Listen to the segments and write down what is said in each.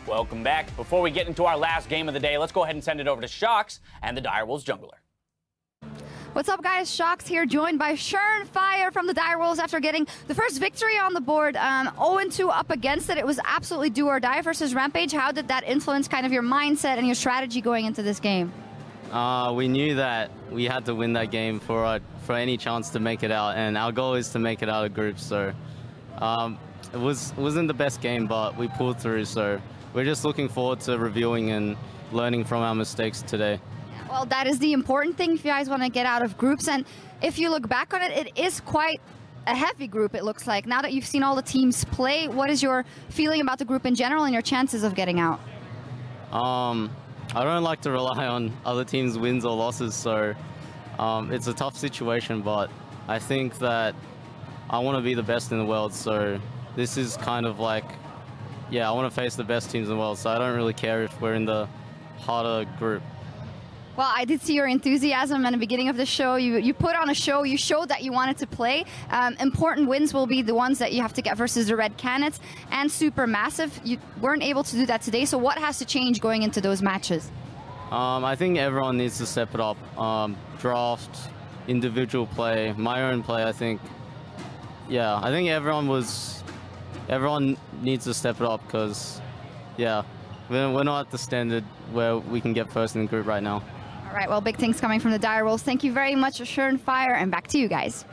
Welcome back. Before we get into our last game of the day, let's go ahead and send it over to Shocks and the Direwolves jungler. What's up, guys? Shocks here, joined by Fire from the Direwolves after getting the first victory on the board. 0-2 up against it. It was absolutely do or die versus Rampage. How did that influence kind of your mindset and your strategy going into this game? We knew that we had to win that game for any chance to make it out, and our goal is to make it out of groups. So it wasn't the best game, but we pulled through. So we're just looking forward to reviewing and learning from our mistakes today. Well, that is the important thing if you guys want to get out of groups. And if you look back on it, it is quite a heavy group, it looks like. Now that you've seen all the teams play, what is your feeling about the group in general and your chances of getting out? I don't like to rely on other teams' wins or losses, so it's a tough situation, but I think that I want to be the best in the world, so this is kind of like, yeah, I want to face the best teams in the world, so I don't really care if we're in the harder group. Well, I did see your enthusiasm at the beginning of the show. You put on a show. You showed that you wanted to play. Important wins will be the ones that you have to get versus the Red Canids and SuperMassive. You weren't able to do that today, so what has to change going into those matches? I think everyone needs to step it up. Draft, individual play, my own play, I think. Yeah, I think everyone needs to step it up because, yeah, we're not at the standard where we can get first in the group right now. All right, well, big things coming from the Direwolves. Thank you very much, Fire, and back to you guys.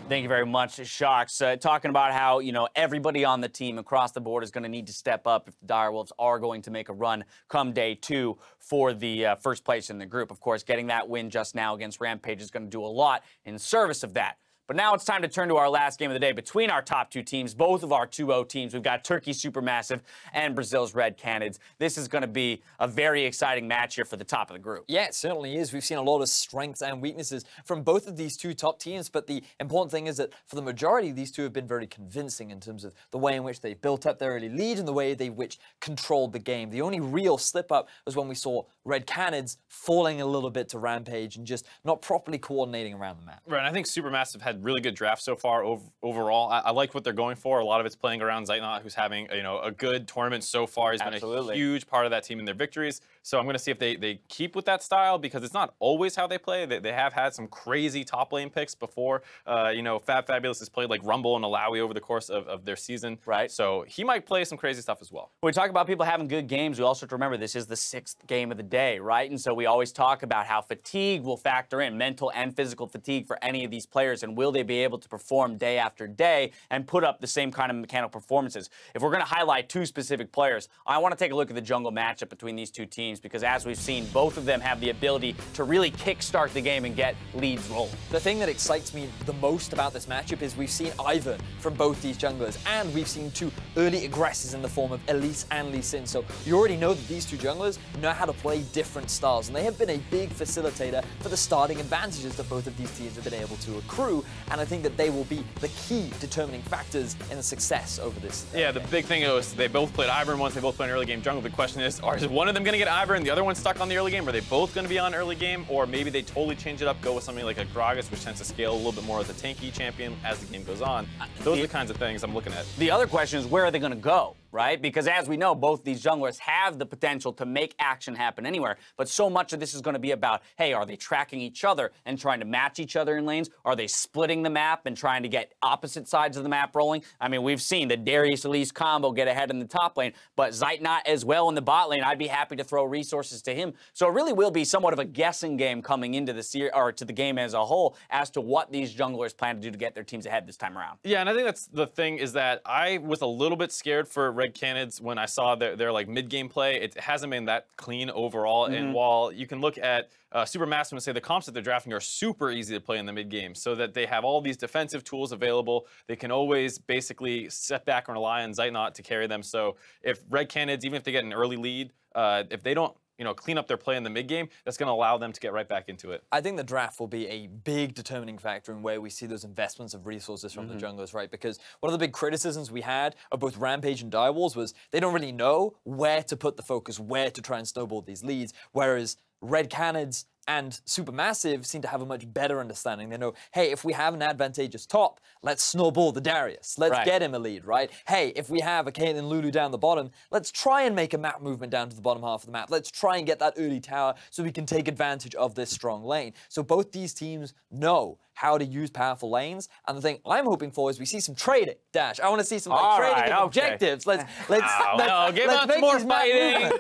Thank you very much, Shocks. Talking about how, everybody on the team across the board is going to need to step up if the Direwolves are going to make a run come day 2 for the first place in the group. Of course, getting that win just now against Rampage is going to do a lot in service of that. But now it's time to turn to our last game of the day between our top two teams, both of our 2-0 teams. We've got Turkey SuperMassive and Brazil's Red Canids. This is going to be a very exciting match here for the top of the group. Yeah, it certainly is. We've seen a lot of strengths and weaknesses from both of these two top teams, but the important thing is that for the majority, these two have been very convincing in terms of the way in which they built up their early lead and the way they which controlled the game. The only real slip-up was when we saw Red Canids falling a little bit to Rampage and just not properly coordinating around the map. Right, and I think SuperMassive had really good draft so far overall. I like what they're going for. A lot of it's playing around Zeitnot, who's having a good tournament so far. He's been a huge part of that team in their victories. So I'm going to see if they keep with that style because it's not always how they play. They have had some crazy top lane picks before. Fabulous has played like Rumble and Alawi over the course of their season. Right. So he might play some crazy stuff as well. When we talk about people having good games, we also have to remember this is the 6th game of the day, right? And so we always talk about how fatigue will factor in, mental and physical fatigue for any of these players, and will they be able to perform day after day and put up the same kind of mechanical performances. If we're going to highlight 2 specific players, I want to take a look at the jungle matchup between these 2 teams because as we've seen, both of them have the ability to really kickstart the game and get leads rolling. The thing that excites me the most about this matchup is we've seen Ivern from both these junglers, and we've seen 2 early aggressors in the form of Elise and Lee Sin. So you already know that these 2 junglers know how to play different styles, and they have been a big facilitator for the starting advantages that both of these teams have been able to accrue, and I think that they will be the key determining factors in the success over this. Yeah, the big thing is they both played Ivern once, they both played an early game jungle. The question is one of them going to get Ivern and the other one stuck on the early game? Are they both going to be on early game? Or maybe they totally change it up, go with something like a Gragas, which tends to scale a little bit more as a tanky champion as the game goes on. Those are the kinds of things I'm looking at. The other question is, where are they going to go? Right? Because as we know, both these junglers have the potential to make action happen anywhere, but so much of this is going to be about, hey, are they tracking each other and trying to match each other in lanes? Are they splitting the map and trying to get opposite sides of the map rolling? I mean, we've seen the Darius-Elise combo get ahead in the top lane, but Zeitnot as well in the bot lane. I'd be happy to throw resources to him. So it really will be somewhat of a guessing game coming into the series, or to the game as a whole, as to what these junglers plan to do to get their teams ahead this time around. Yeah, and I think that's the thing, is that I was a little bit scared for Red Canids when I saw their like mid-game play. It hasn't been that clean overall, and while you can look at SuperMassive and say the comps that they're drafting are super easy to play in the mid-game, so that they have all these defensive tools available. They can always basically set back and rely on Zeitnot to carry them. So if Red Canids, even if they get an early lead, if they don't clean up their play in the mid-game, that's going to allow them to get right back into it. I think the draft will be a big determining factor in where we see those investments of resources from the junglers, right? Because one of the big criticisms we had of both Rampage and Direwolves was they don't really know where to put the focus, where to try and snowball these leads, whereas Red Canids And SuperMassive seem to have a much better understanding. They know, hey, if we have an advantageous top, let's snowball the Darius. Let's get him a lead, right? Hey, if we have a Caitlyn Lulu down the bottom, let's try and make a map movement down to the bottom half of the map. Let's try and get that early tower so we can take advantage of this strong lane. So both these teams know how to use powerful lanes, and the thing I'm hoping for is we see some trading. Dash, I want to see some trading of objectives. Let's give us more fighting.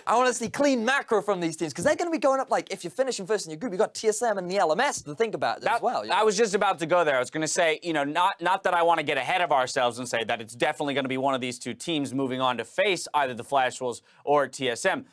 I want to see clean macro from these teams because they're going to be going up. Like if you're finishing first in your group, you got TSM and the LMS to think about as well. I was just about to go there. I was going to say, you know, not that I want to get ahead of ourselves and say that it's definitely going to be one of these two teams moving on to face either the Flash Wolves or TSM.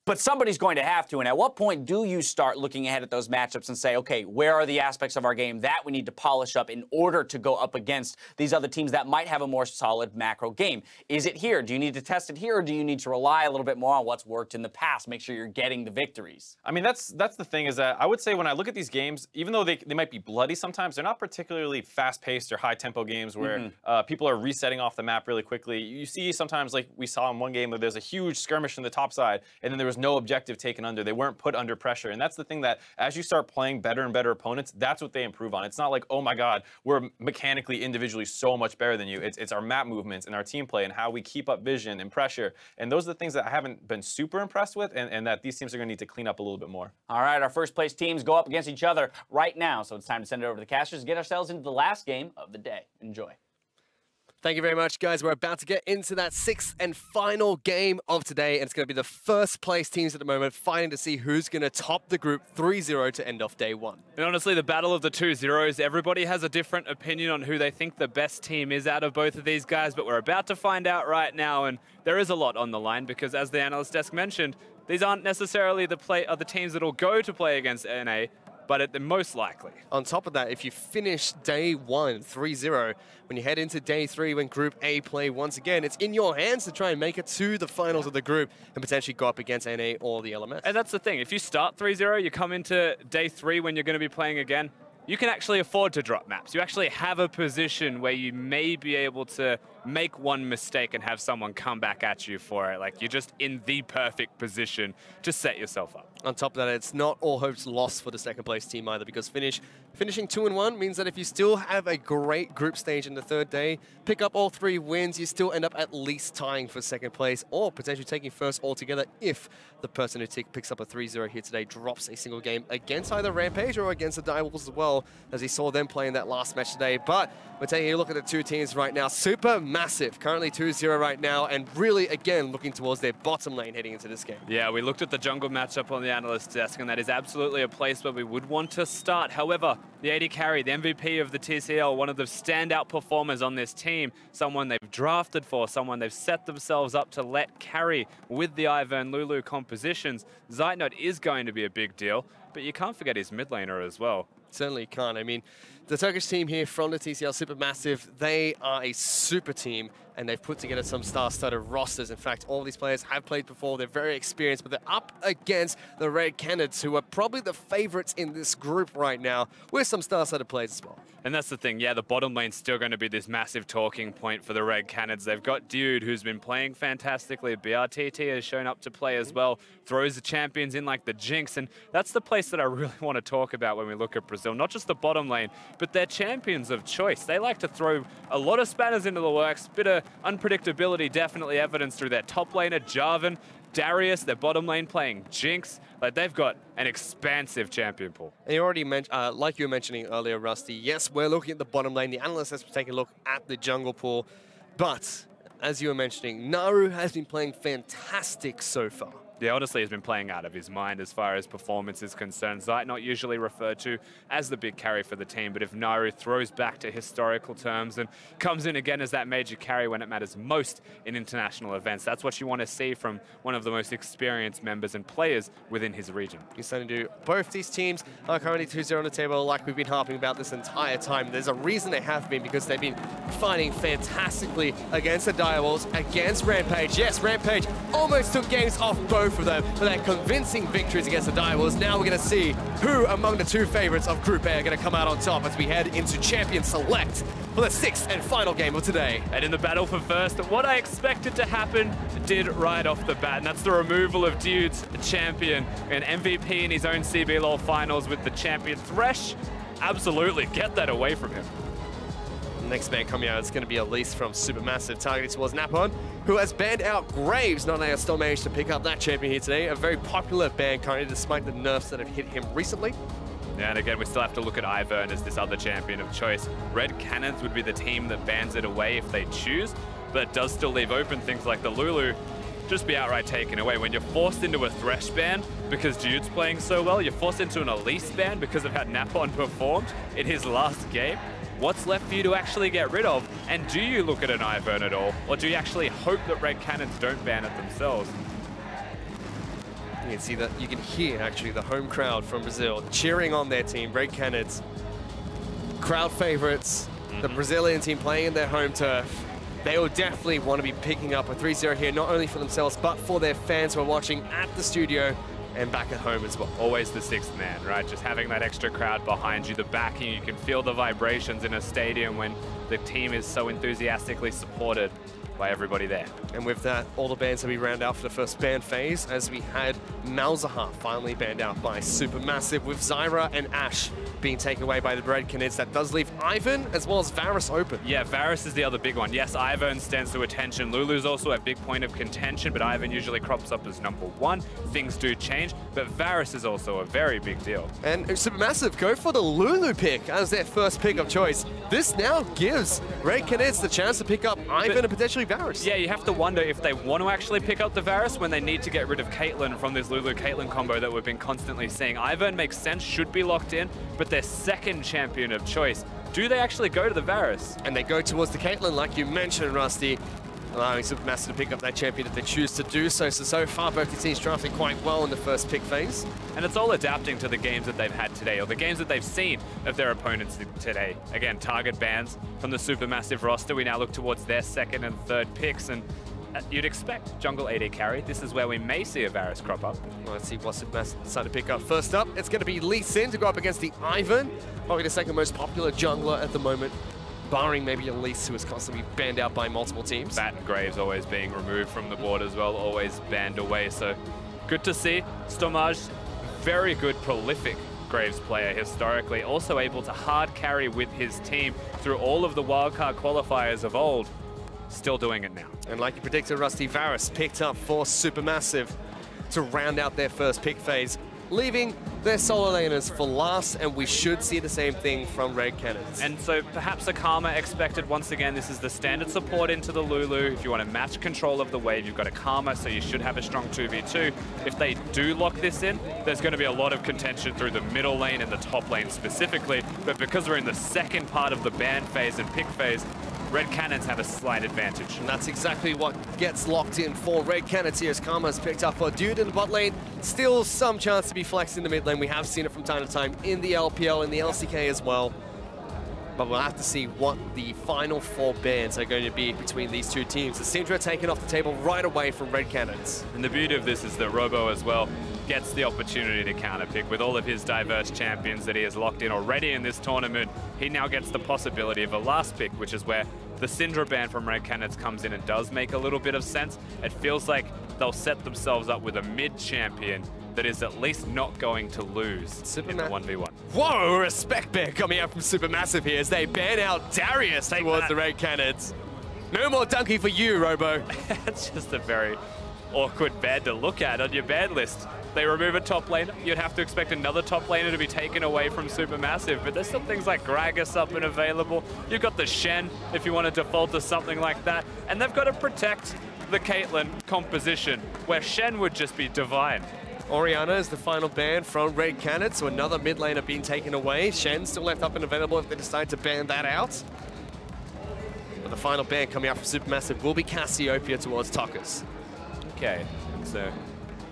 But somebody's going to have to, and at what point do you start looking ahead at those matchups and say, okay, where are the aspects of our game that we need to polish up in order to go up against these other teams that might have a more solid macro game? Is it here? Do you need to test it here, or do you need to rely a little bit more on what's worked in the past? Make sure you're getting the victories. I mean, that's the thing is that I would say when I look at these games, even though they might be bloody sometimes, they're not particularly fast-paced or high-tempo games where people are resetting off the map really quickly. You see sometimes, like we saw in one game, where there's a huge skirmish in the top side, and then there was no objective taken under. They weren't put under pressure. And that's the thing that as you start playing better and better opponents, that's what they improve on. It's not like, oh my God, we're mechanically, individually so much better than you. It's our map movements and our team play and how we keep up vision and pressure. And those are the things that I haven't been super impressed with and that these teams are going to need to clean up a little bit more. All right, our first place teams go up against each other right now. So it's time to send it over to the casters to get ourselves into the last game of the day. Enjoy. Thank you very much, guys. We're about to get into that sixth and final game of today, and it's going to be the first place teams at the moment fighting to see who's going to top the group 3-0 to end off day one. And honestly, the battle of the 2 zeros, everybody has a different opinion on who they think the best team is out of both of these guys, but we're about to find out right now, and there is a lot on the line because, as the analyst desk mentioned, these aren't necessarily the teams that will go to play against NA, but at the most likely. On top of that, if you finish day one 3-0, when you head into day 3, when Group A play once again, it's in your hands to try and make it to the finals of the group and potentially go up against NA or the LMS. And that's the thing. If you start 3-0, you come into day 3 when you're going to be playing again, you can actually afford to drop maps. You actually have a position where you may be able to make one mistake and have someone come back at you for it. Like, you're just in the perfect position to set yourself up. On top of that, it's not all hopes lost for the second place team either, because finishing 2-1 means that if you still have a great group stage in the third day, pick up all 3 wins, you still end up at least tying for second place or potentially taking first altogether if the person who picks up a 3-0 here today drops a single game against either Rampage or against the Direwolves as well, as he saw them play in that last match today. But we're taking a look at the two teams right now. SuperMassive, currently 2-0 right now, and really, again, looking towards their bottom lane heading into this game. Yeah, we looked at the jungle matchup on the analyst desk, and that is absolutely a place where we would want to start. However, the AD carry, the MVP of the TCL, one of the standout performers on this team, someone they've drafted for, someone they've set themselves up to let carry with the Ivern Lulu compositions. Zeitnot is going to be a big deal, but you can't forget his mid laner as well. Certainly can't. I mean, the Turkish team here from the TCL SuperMassive, they are a super team, and they've put together some star-studded rosters. In fact, all these players have played before. They're very experienced, but they're up against the Red Canids, who are probably the favorites in this group right now, with some star-studded players as well. And that's the thing, yeah, the bottom lane's still going to be this massive talking point for the Red Canids. They've got Dude, who's been playing fantastically. BRTT has shown up to play as well, throws the champions in like the Jinx, and that's the place that I really want to talk about when we look at Brazil. Not just the bottom lane, but their champions of choice. They like to throw a lot of spanners into the works, bit of unpredictability definitely evidenced through their top laner, Jarvan, Darius, their bottom lane playing Jinx. Like, they've got an expansive champion pool. And you already mentioned, like you were mentioning earlier, Rusty, yes, we're looking at the bottom lane. The analyst has to take a look at the jungle pool. But, as you were mentioning, Naru has been playing fantastic so far. Yeah, honestly, he's been playing out of his mind as far as performance is concerned. Zeit not usually referred to as the big carry for the team, but if Naru throws back to historical terms and comes in again as that major carry when it matters most in international events, that's what you want to see from one of the most experienced members and players within his region. He's starting to do. Both these teams are currently 2-0 on the table, like we've been harping about this entire time. There's a reason they have been, because they've been fighting fantastically against the Direwolves, against Rampage. Yes, Rampage almost took games off both both of them for their convincing victories against the Direwolves. Now we're going to see who among the two favorites of Group A are going to come out on top as we head into Champion Select for the 6th and final game of today. And in the battle for first, what I expected to happen did right off the bat, and that's the removal of Dude's champion, an MVP in his own CBLOL finals with the champion Thresh. Absolutely, get that away from him. Next ban coming out is going to be Elise from Supermassive, targeting towards Napon, who has banned out Graves. Not still managed to pick up that champion here today. A very popular ban currently, despite the nerfs that have hit him recently. Yeah, and again, we still have to look at Ivern as this other champion of choice. Red Canids would be the team that bans it away if they choose, but it does still leave open things like the Lulu just be outright taken away. When you're forced into a Thresh ban because Dude's playing so well, you're forced into an Elise ban because of how Napon performed in his last game. What's left for you to actually get rid of? And do you look at an Ivern at all? Or do you actually hope that Red Canids don't ban it themselves? You can see that, you can hear actually the home crowd from Brazil cheering on their team, Red Canids. Crowd favorites, the Brazilian team playing in their home turf. They will definitely want to be picking up a 3-0 here, not only for themselves, but for their fans who are watching at the studio and back at home as well. Always the 6th man, right? Just having that extra crowd behind you, the backing, you can feel the vibrations in a stadium when the team is so enthusiastically supported by everybody there. And with that, all the bans that we round out for the first ban phase, as we had Malzahar finally banned out by Supermassive, with Zyra and Ashe being taken away by the Red Canids. That does leave Ivern as well as Varus open. Yeah, Varus is the other big one. Yes, Ivern stands to attention. Lulu's also a big point of contention, but Ivern usually crops up as #1. Things do change, but Varus is also a very big deal. And Supermassive go for the Lulu pick as their first pick of choice. This now gives Red Canids the chance to pick up Ivern and potentially Varus. Yeah, you have to wonder if they want to actually pick up the Varus when they need to get rid of Caitlyn from this Lulu-Caitlyn combo that we've been constantly seeing. Ivern makes sense, should be locked in, but their second champion of choice. Do they actually go to the Varus? And they go towards the Caitlyn, like you mentioned, Rusty, allowing Supermassive to pick up that champion if they choose to do so. So far, both the teams drafting quite well in the first pick phase. And it's all adapting to the games that they've had today, or the games that they've seen of their opponents today. Again, target bans from the Supermassive roster. We now look towards their second and third picks, and you'd expect jungle AD carry. This is where we may see a Varus crop up. Well, let's see what Supermassive decide to pick up. First up, it's going to be Lee Sin to go up against the Ivern, probably the second most popular jungler at the moment, barring maybe Elise, who is constantly banned out by multiple teams. Bat and Graves always being removed from the board as well, always banned away. So good to see. Stomage, very good, prolific Graves player historically, also able to hard carry with his team through all of the wildcard qualifiers of old. Still doing it now. And like you predicted, Rusty, Varus picked up for Supermassive to round out their first pick phase, leaving their solo laners for last, and we should see the same thing from Red Canids. And so perhaps a Karma expected once again. This is the standard support into the Lulu. If you want to match control of the wave, you've got a Karma, so you should have a strong 2v2. If they do lock this in, there's going to be a lot of contention through the middle lane and the top lane specifically, but because we're in the second part of the ban phase and pick phase, Red Canids have a slight advantage. And that's exactly what gets locked in for Red Canids here as Karma's picked up for Dude in the bot lane. Still some chance to be flexed in the mid lane. We have seen it from time to time in the LPL, in the LCK as well. But we'll have to see what the final 4 bans are going to be between these two teams. The Syndra taken off the table right away from Red Canids. And the beauty of this is that Robo as well gets the opportunity to counterpick with all of his diverse champions that he has locked in already in this tournament. He now gets the possibility of a last pick, which is where the Syndra ban from Red Canids comes in and does make a little bit of sense. It feels like they'll set themselves up with a mid champion that is at least not going to lose in the 1v1. Whoa, respect ban coming out from Supermassive here as they ban out Darius towards the Red Canids. No more donkey for you, Robo. It's just a very awkward ban to look at on your ban list. They remove a top laner, you'd have to expect another top laner to be taken away from Supermassive, but there's still things like Gragas up and available. You've got the Shen if you want to default to something like that, and they've got to protect the Caitlyn composition, where Shen would just be divine. Orianna is the final ban from Red Canids, so another mid laner being taken away. Shen still left up and available if they decide to ban that out. But the final ban coming out from Supermassive will be Cassiopeia towards Tokus. Okay, so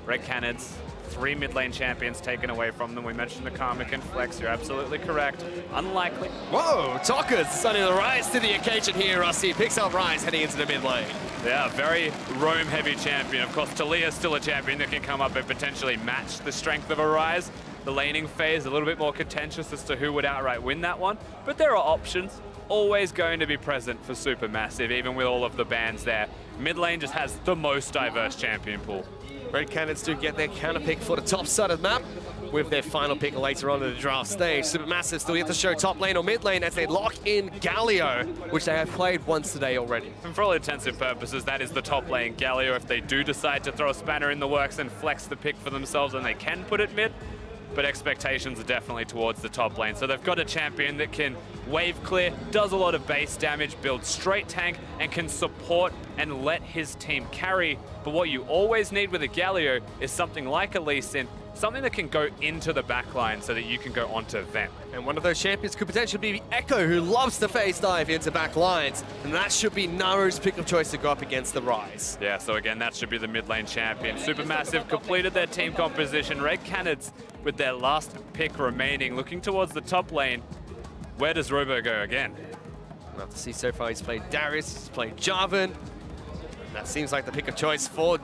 Red Canids 3 mid lane champions taken away from them. We mentioned the Karmic and Flex, you're absolutely correct. Unlikely. Whoa, Talkers suddenly the rise to the occasion here. Rusty picks up Rise heading into the mid lane. Yeah, very roam-heavy champion. Of course, Talia's still a champion that can come up and potentially match the strength of a Rise. The laning phase, a little bit more contentious as to who would outright win that one. But there are options. Always going to be present for Supermassive, even with all of the bans there. Mid lane just has the most diverse champion pool. Red Canids do get their counter pick for the top side of the map with their final pick later on in the draft stage. Supermassive still yet to show top lane or mid lane as they lock in Galio, which they have played once today already. And for all intents and purposes, that is the top lane Galio. If they do decide to throw a spanner in the works and flex the pick for themselves, and they can put it mid, but expectations are definitely towards the top lane. So they've got a champion that can wave clear, does a lot of base damage, builds straight tank, and can support and let his team carry. But what you always need with a Galio is something like a Lee Sin, something that can go into the backline so that you can go onto them. And one of those champions could potentially be Echo, who loves to phase dive into back lines. And that should be Naru's pick of choice to go up against the Rise. Yeah, so again, that should be the mid lane champion. Supermassive completed their team composition. Red Canids with their last pick remaining, looking towards the top lane. Where does Robo go again? We'll have to see. So far he's played Darius, he's played Jarvan. That seems like the pick of choice for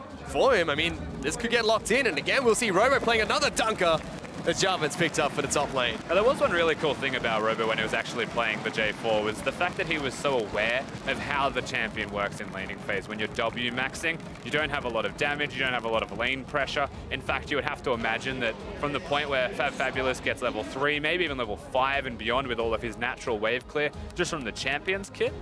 him. I mean, this could get locked in, and again, we'll see Robo playing another dunker that Jarvan's picked up for the top lane. Now, there was one really cool thing about Robo when he was actually playing the J4 was the fact that he was so aware of how the champion works in laning phase. When you're W maxing, you don't have a lot of damage, you don't have a lot of lane pressure. In fact, you would have to imagine that from the point where Fabulous gets level 3, maybe even level 5 and beyond with all of his natural wave clear, just from the champions kit,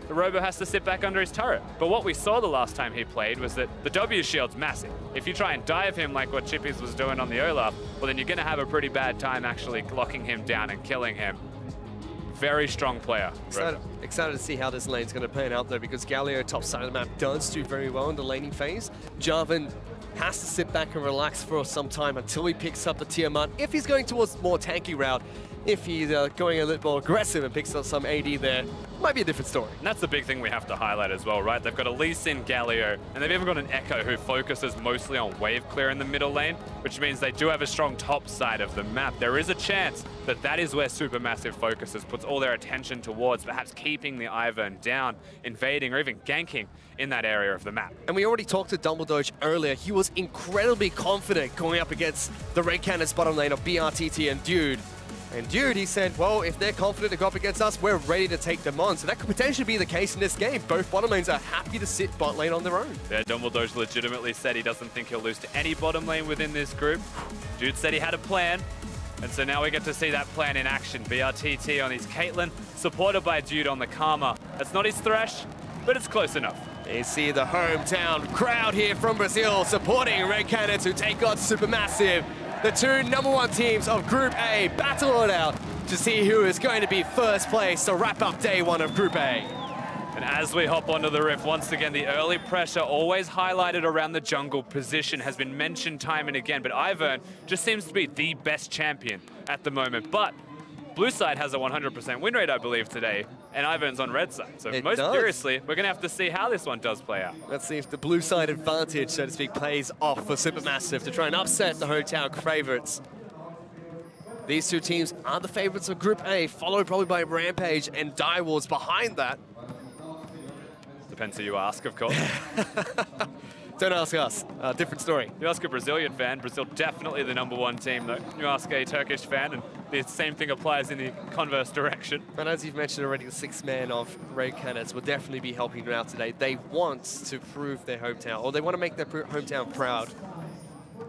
the Robo has to sit back under his turret. But what we saw the last time he played was that the W shield's massive. If you try and dive him like what Chippies was doing on the Olaf, well then you're gonna have a pretty bad time actually locking him down and killing him. Very strong player. Excited to see how this lane's gonna pan out though, because Galio, top side of the map, does do very well in the laning phase. Jarvan has to sit back and relax for some time until he picks up the Tiamat. If he's going towards the more tanky route, if he's going a little more aggressive and picks up some AD there, might be a different story. And that's the big thing we have to highlight as well, right? They've got a Lee Sin Galio, and they've even got an Echo who focuses mostly on wave clear in the middle lane, which means they do have a strong top side of the map. There is a chance that that is where Supermassive focuses, puts all their attention towards, perhaps keeping the Ivern down, invading, or even ganking in that area of the map. And we already talked to Dumbledore earlier. He was incredibly confident going up against the Red Canids bottom lane of BRTT and Dude. And Dude, he said, well, if they're confident to go up against us, we're ready to take them on. So that could potentially be the case in this game. Both bottom lanes are happy to sit bot lane on their own. Yeah, Dumbledore's legitimately said he doesn't think he'll lose to any bottom lane within this group. Dude said he had a plan. And so now we get to see that plan in action. BRTT on his Caitlyn, supported by Dude on the Karma. That's not his Thresh, but it's close enough. You see the hometown crowd here from Brazil supporting Red Canids who take on Supermassive. The two #1 teams of Group A battle it out to see who is going to be first place to wrap up day 1 of Group A. And as we hop onto the rift, once again, the early pressure always highlighted around the jungle position has been mentioned time and again, but Ivern just seems to be the best champion at the moment. But blue side has a 100% win rate, I believe, today, and Ivern's on red side. So most seriously, we're going to have to see how this one does play out. Let's see if the blue side advantage, so to speak, plays off for Supermassive to try and upset the hometown favorites. These two teams are the favorites of Group A, followed probably by Rampage and Direwolves behind that. Depends who you ask, of course. Don't ask us. Different story. You ask a Brazilian fan, Brazil definitely the #1 team, though. You ask a Turkish fan, and the same thing applies in the converse direction. And as you've mentioned already, the 6th man of Red Canids will definitely be helping them out today. They want to prove their hometown, or they want to make their hometown proud.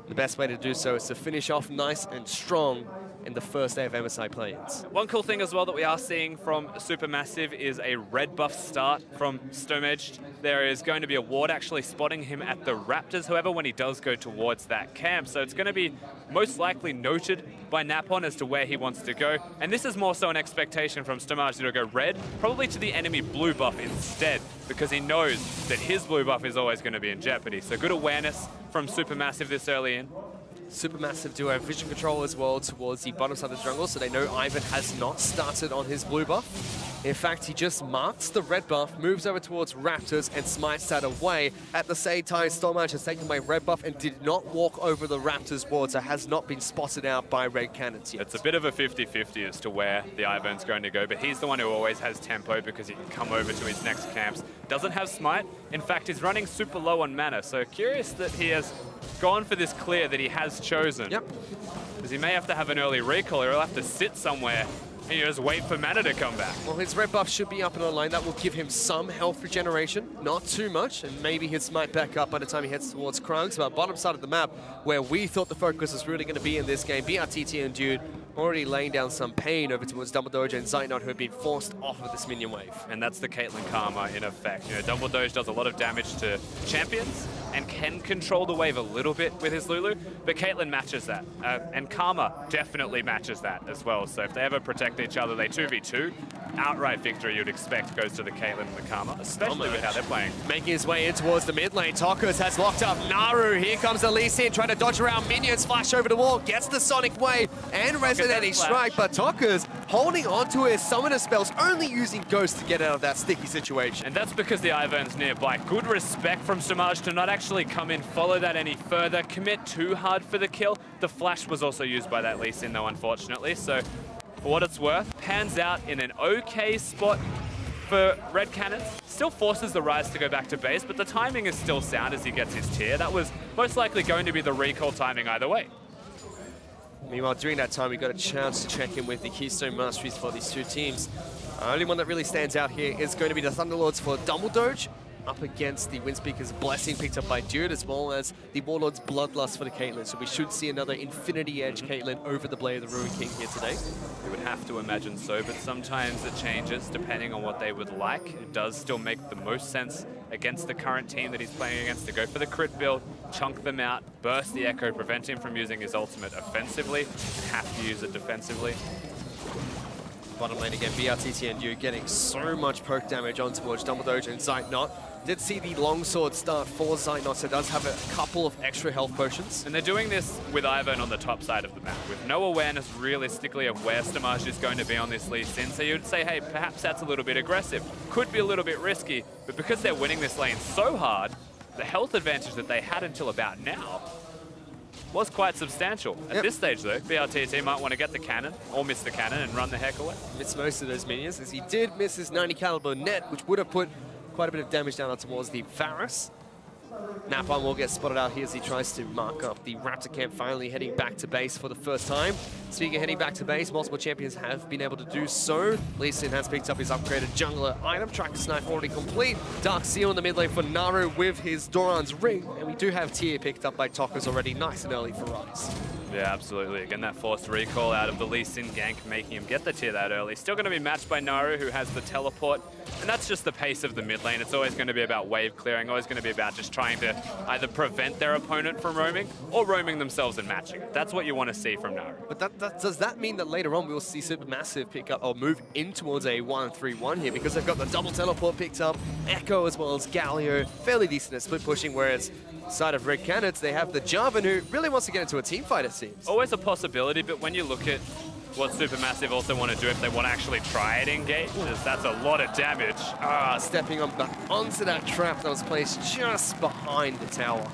The best way to do so is to finish off nice and strong in the first day of MSI play-ins. One cool thing as well that we are seeing from Supermassive is a red buff start from Stomaged. There is going to be a ward actually spotting him at the Raptors, however, when he does go towards that camp. So it's going to be most likely noted by Napon as to where he wants to go. And this is more so an expectation from Stomaged to go red, probably to the enemy blue buff instead, because he knows that his blue buff is always going to be in jeopardy. So good awareness from Supermassive this early in. SuperMassive do have vision control as well towards the bottom side of the jungle, so they know Ivan has not started on his blue buff. In fact, he just marks the red buff, moves over towards Raptors, and smites that away. At the same time, Stormage has taken my red buff and did not walk over the Raptors ward, so has not been spotted out by Red Canids yet. It's a bit of a 50-50 as to where the Ivan's going to go, but he's the one who always has tempo because he can come over to his next camps. Doesn't have smite. In fact, he's running super low on mana, so curious that he has gone for this clear that he has chosen. Yep. Because he may have to have an early recall, or he'll have to sit somewhere and you just wait for mana to come back. Well, his red buff should be up and online. That will give him some health regeneration, not too much, and maybe his smite back up by the time he heads towards Krugs. But bottom side of the map, where we thought the focus was really going to be in this game, BRTT and Dude already laying down some pain over towards Double Doge and Zeitnot, who have been forced off of this minion wave. And that's the Caitlyn Karma in effect. You know, Double Doge does a lot of damage to champions and can control the wave a little bit with his Lulu, but Caitlyn matches that. And Karma definitely matches that as well. So if they ever protect each other, they 2v2. Outright victory you'd expect goes to the Caitlyn and the Karma, especially with how they're playing. Making his way in towards the mid lane, Tokers has locked up Naru. Here comes the Lee Sin trying to dodge around minions, flash over the wall, gets the Sonic Wave and Resonating Strike, but Tokers holding on to his summoner spells, only using Ghost to get out of that sticky situation. And that's because the Ivan's nearby. Good respect from Samaj to not actually come in, follow that any further, commit too hard for the kill. The flash was also used by that Lee Sin though, unfortunately, so for what it's worth, pans out in an okay spot for Red Canids. Still forces the Rise to go back to base, but the timing is still sound as he gets his tier. That was most likely going to be the recall timing either way. Meanwhile, during that time, we got a chance to check in with the Keystone Masteries for these two teams. The only one that really stands out here is going to be the Thunderlords for Double Doge, up against the Windspeaker's Blessing picked up by Dude, as well as the Warlord's Bloodlust for the Caitlyn. So we should see another Infinity Edge Caitlyn over the Blade of the Ruin King here today. You would have to imagine so, but sometimes it changes depending on what they would like. It does still make the most sense against the current team that he's playing against to go for the crit build, chunk them out, burst the Echo, prevent him from using his ultimate offensively, and have to use it defensively. Bottom lane again, BRTT and you getting so much poke damage on towards Double Doge and Zeitnot. Did see the longsword start for Zeitnot, so does have a couple of extra health potions. And they're doing this with Ivan on the top side of the map, with no awareness realistically of where Stamaj is going to be on this Lee Sin. So you'd say, hey, perhaps that's a little bit aggressive. Could be a little bit risky, but because they're winning this lane so hard, the health advantage that they had until about now was quite substantial. At this stage though, BRTT might want to get the cannon, or miss the cannon and run the heck away. Missed most of those minions, as he did miss his 90 caliber net, which would have put quite a bit of damage down towards the Varus. Napalm will get spotted out here as he tries to mark up the Raptor camp, finally heading back to base for the first time. Speaking of heading back to base, multiple champions have been able to do so. Lee Sin has picked up his upgraded jungler item. Tracker Snipe already complete. Dark Seal in the mid lane for Naru with his Doran's Ring. And we do have tier picked up by Tokers already, nice and early for Rise. Yeah, absolutely. Again, that forced recall out of the Lee Sin gank, making him get the tier that early. Still going to be matched by Naru, who has the teleport. And that's just the pace of the mid lane. It's always going to be about wave clearing, always going to be about just trying to either prevent their opponent from roaming or roaming themselves and matching it. That's what you want to see from Naru. But does that mean that later on we'll see SuperMassive pick up or move in towards a 1-3-1 here, because they've got the double teleport picked up, Echo as well as Galio, fairly decent at split pushing, whereas side of Red Canids, they have the Jarvan, who really wants to get into a team fight, it seems. Always a possibility, but when you look at what SuperMassive also want to do if they want to actually try it engage, that's a lot of damage. Stepping on back onto that trap that was placed just behind the tower.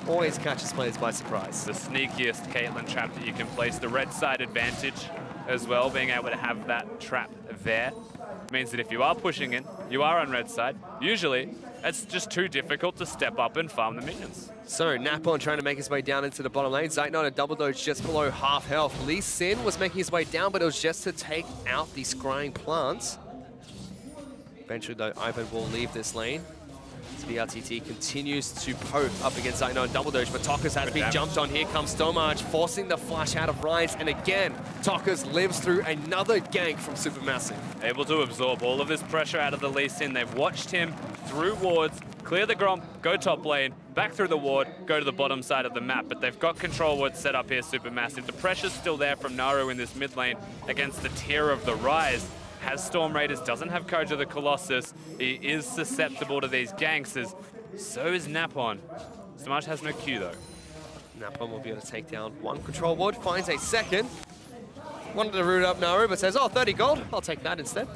Always catches players by surprise. The sneakiest Caitlyn trap that you can place. The red side advantage as well, being able to have that trap there, means that if you are pushing in, you are on red side, usually it's just too difficult to step up and farm the minions. So Napon trying to make his way down into the bottom lane. Zeitnot and Double Doge just below half health. Lee Sin was making his way down, but it was just to take out the scrying plants. Eventually though, Ivan will leave this lane. BRTT continues to poke up against Zeitnot and Double Doge, but Tokers has been jumped on. Here comes Stomach, forcing the flash out of Rise, and again, Tokers lives through another gank from SuperMassive. Able to absorb all of this pressure out of the Lee Sin. They've watched him through wards, clear the Gromp, go top lane, back through the ward, go to the bottom side of the map, but they've got control wards set up here, SuperMassive. The pressure's still there from Naru in this mid lane against the tier of the Rise. Has Storm Raiders, doesn't have Courage of the Colossus. He is susceptible to these ganks, so is Napon. Stamaj has no Q though. Napon will be able to take down one control ward, finds a second. Wanted to root up Naru, but says, oh, 30 gold, I'll take that instead.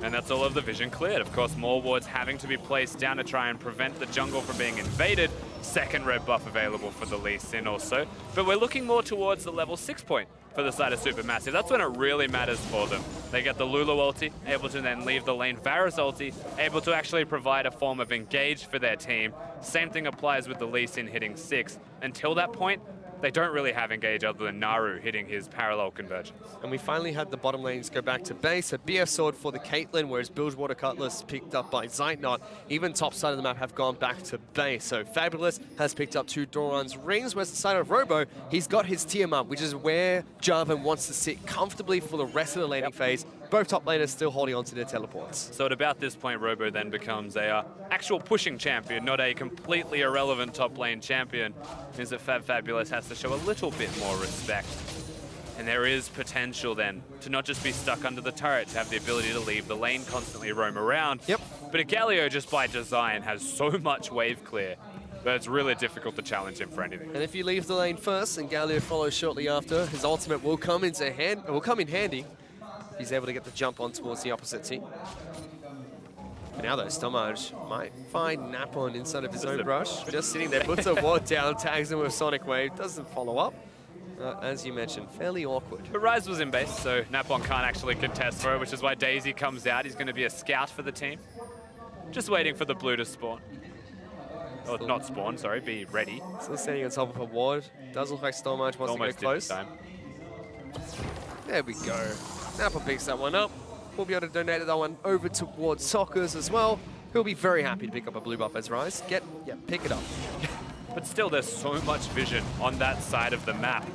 And that's all of the vision cleared. Of course, more wards having to be placed down to try and prevent the jungle from being invaded. Second red buff available for the Lee Sin also. But we're looking more towards the level 6 point for the side of SuperMassive. That's when it really matters for them. They get the Lulu ulti, able to then leave the lane Varus ulti, able to actually provide a form of engage for their team. Same thing applies with the Lee Sin hitting 6. Until that point, they don't really have engage other than Naru hitting his parallel convergence. And we finally had the bottom lanes go back to base. A BF sword for the Caitlyn, whereas Bilgewater Cutlass picked up by Zeitnot. Even top side of the map have gone back to base. So Fabulous has picked up 2 Doran's rings, whereas the side of Robo, he's got his Tiamat, which is where Jarvan wants to sit comfortably for the rest of the laning phase. Both top laners still holding on to their teleports. So at about this point, Robo then becomes a actual pushing champion, not a completely irrelevant top lane champion. Means that Fabulous has to show a little bit more respect. And there is potential then to not just be stuck under the turret, to have the ability to leave the lane, constantly roam around. Yep. But Galio, just by design, has so much wave clear that it's really difficult to challenge him for anything. And if you leave the lane first and Galio follows shortly after, his ultimate will come in handy. He's able to get the jump on towards the opposite team. But now though, Stomach might find Napon inside of his own brush. Just sitting there, puts a ward down, tags him with Sonic Wave, doesn't follow up. As you mentioned, fairly awkward. But Ryze was in base, so Napon can't actually contest for it, which is why Daisy comes out. He's going to be a scout for the team. Just waiting for the blue to spawn. Or not spawn, sorry, be ready. Still standing on top of a ward. Does look like Stomach wants to go close. There we go. Napon picks that one up. We'll be able to donate that one over towards Sockers as well. He'll be very happy to pick up a blue buff as Ryze. Pick it up. But still, there's so much vision on that side of the map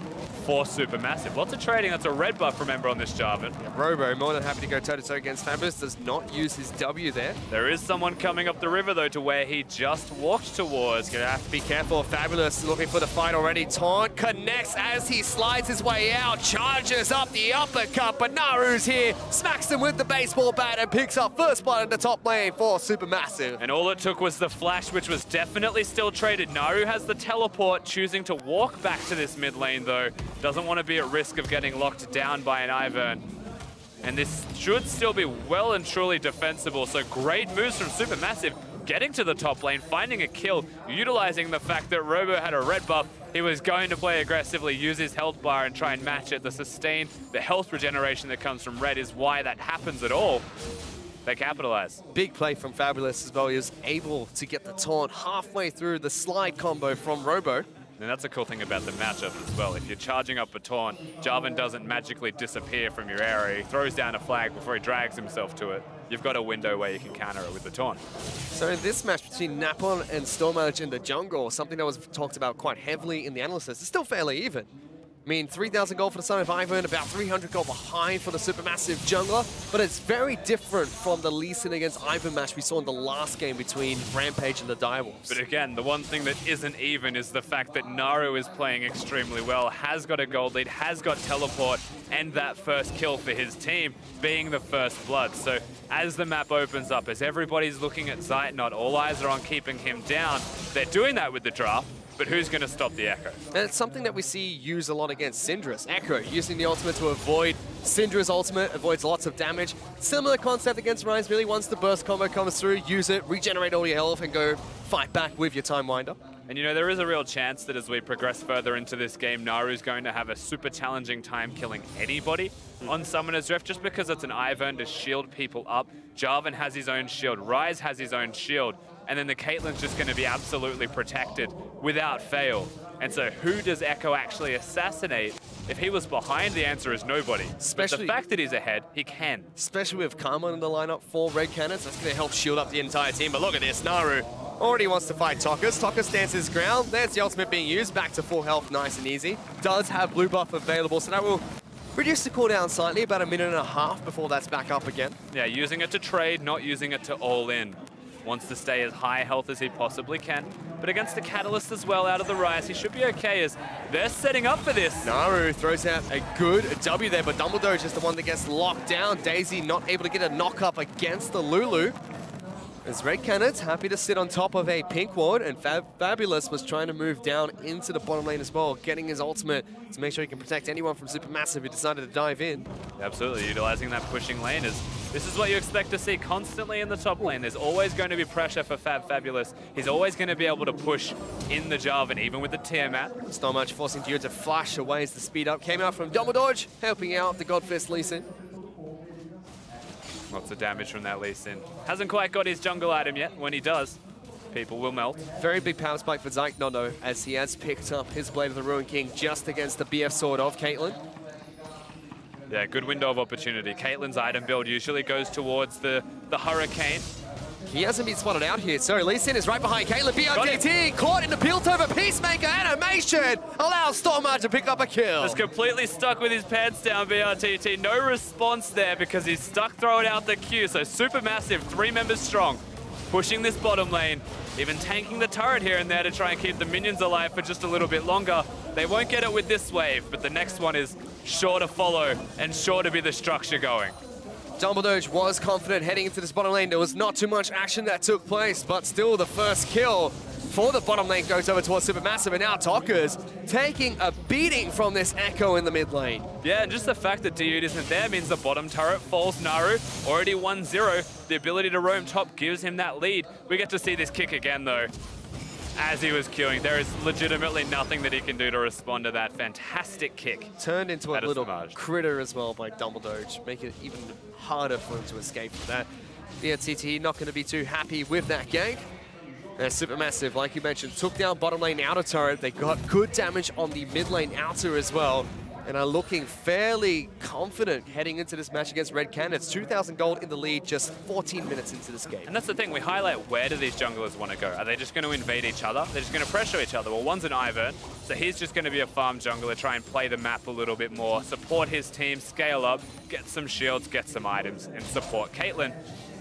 for SuperMassive. Lots of trading. That's a red buff, remember, on this Jarvan. Yeah, Robo, more than happy to go toe-to-toe against Fabulous, does not use his W there. There is someone coming up the river, though, to where he just walked towards. Gonna have to be careful. Fabulous looking for the fight already. Taunt connects as he slides his way out, charges up the uppercut, but Naru's here, smacks him with the baseball bat and picks up first blood in the top lane for SuperMassive. And all it took was the flash, which was definitely still traded. Naru has the teleport, choosing to walk back to this mid lane, though. Doesn't want to be at risk of getting locked down by an Ivern. And this should still be well and truly defensible. So great moves from SuperMassive, getting to the top lane, finding a kill, utilizing the fact that Robo had a red buff. He was going to play aggressively, use his health bar and try and match it. The sustain, the health regeneration that comes from red is why that happens at all. They capitalize. Big play from Fabulous as well. He was able to get the taunt halfway through the slide combo from Robo. And that's a cool thing about the matchup as well. If you're charging up a taunt, Jarvan doesn't magically disappear from your area. He throws down a flag before he drags himself to it. You've got a window where you can counter it with the taunt. So in this match between Napon and Stormage in the jungle, something that was talked about quite heavily in the analysis, it's still fairly even. I mean, 3,000 gold for the son of Ivern, about 300 gold behind for the SuperMassive jungler, but it's very different from the Lee Sin against Ivern match we saw in the last game between Rampage and the Direwolves. But again, the one thing that isn't even is the fact that Naru is playing extremely well, has got a gold lead, has got teleport, and that first kill for his team being the first blood. So as the map opens up, as everybody's looking at Zeitnot, all eyes are on keeping him down. They're doing that with the draft. But who's going to stop the Echo? And it's something that we see used a lot against Syndra's. Echo using the ultimate to avoid Syndra's ultimate, avoids lots of damage. Similar concept against Ryze, really once the burst combo comes through, use it, regenerate all your health and go fight back with your Time Winder. And you know, there is a real chance that as we progress further into this game, Naru's going to have a super challenging time killing anybody on Summoner's Rift, just because it's an Ivern to shield people up. Jarvan has his own shield, Ryze has his own shield, and then the Caitlyn's just going to be absolutely protected without fail. And so who does Echo actually assassinate? If he was behind, the answer is nobody. Especially but the fact that he's ahead, he can. Especially with Karma in the lineup for Red Canids, that's going to help shield up the entire team. But look at this, Naru already wants to fight Tokas. Tokas stands his ground. There's the ultimate being used, back to full health, nice and easy. Does have blue buff available, so that will reduce the cooldown slightly, about a minute and a half before that's back up again. Yeah, using it to trade, not using it to all in. Wants to stay as high health as he possibly can. But against the Catalyst as well, out of the Ryze, he should be okay as they're setting up for this. Naru throws out a good W there, but Dumbledore is just the one that gets locked down. Daisy not able to get a knock up against the Lulu. As Red Canids happy to sit on top of a pink ward, and Fabulous was trying to move down into the bottom lane as well, getting his ultimate to make sure he can protect anyone from SuperMassive who decided to dive in. Absolutely, utilizing that pushing lane. This is what you expect to see constantly in the top lane. There's always going to be pressure for Fabulous. He's always going to be able to push in the Jarvan, even with the Tiamat. Stormmarch forcing Dio to flash away as the speed up came out from Double Dodge, helping out the Godfist Lee Sin. Lots of damage from that Lee Sin. Hasn't quite got his jungle item yet. When he does, people will melt. Very big power spike for Zyke as he has picked up his Blade of the Ruin King just against the BF sword of Caitlyn. Yeah, good window of opportunity. Caitlyn's item build usually goes towards the Hurricane. He hasn't been spotted out here, so Lee Sin is right behind Caitlyn. BRTT caught in the Piltover Peacemaker animation allows Stormmarch to pick up a kill. Just completely stuck with his pants down, BRTT. No response there because he's stuck throwing out the Q. So SuperMassive, 3 members strong, pushing this bottom lane, even tanking the turret here and there to try and keep the minions alive for just a little bit longer. They won't get it with this wave, but the next one is sure to follow and sure to be the structure going. Dumbledore was confident heading into this bottom lane. There was not too much action that took place, but still the first kill for the bottom lane goes over towards SuperMassive, and now Tokka's taking a beating from this Echo in the mid lane. Yeah, and just the fact that Dude isn't there means the bottom turret falls Naru, already 1-0. The ability to roam top gives him that lead. We get to see this kick again, though. As he was queuing, there is legitimately nothing that he can do to respond to that fantastic kick. Turned into a little critter as well by Dumbledore, making it even harder for him to escape from that. BRTT not going to be too happy with that gank. SuperMassive, like you mentioned, took down bottom lane outer turret. They got good damage on the mid lane outer as well, and are looking fairly confident heading into this match against Red Canids. 2,000 gold in the lead just 14 minutes into this game. And that's the thing, we highlight where do these junglers want to go? Are they just going to invade each other? They're just going to pressure each other. Well, one's an Ivern, so he's just going to be a farm jungler, try and play the map a little bit more, support his team, scale up, get some shields, get some items, and support Caitlyn.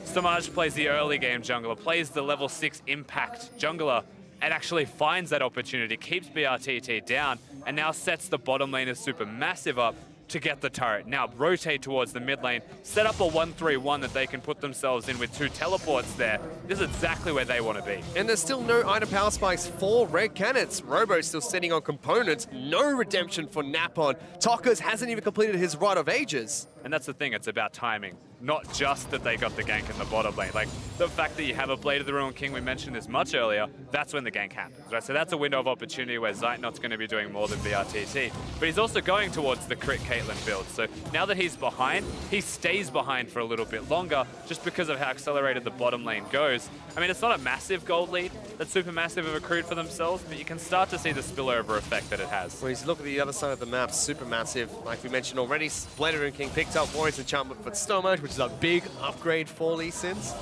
Stormmarch plays the early game jungler, plays the level 6 impact jungler, and actually finds that opportunity, keeps BRTT down, and now sets the bottom lane of SuperMassive up to get the turret. Now rotate towards the mid lane, set up a 1-3-1 that they can put themselves in with 2 teleports there. This is exactly where they want to be. And there's still no item power spikes for Red Canids. Robo's still sitting on components. No redemption for Napon. Tokka's hasn't even completed his Rite of Ages. And that's the thing, it's about timing. Not just that they got the gank in the bottom lane. Like, the fact that you have a Blade of the Ruin King, we mentioned this much earlier, that's when the gank happens, right? So that's a window of opportunity where Zeitnot's going to be doing more than BRTT. But he's also going towards the crit Caitlyn build. So now that he's behind, he stays behind for a little bit longer just because of how accelerated the bottom lane goes. I mean, it's not a massive gold lead that SuperMassive have accrued for themselves, but you can start to see the spillover effect that it has. Well, you look at the other side of the map, SuperMassive, like we mentioned already, Blade of the Ruin King picked up Warrior's Enchantment for Stormmarch, which is a big upgrade for Lee Sins.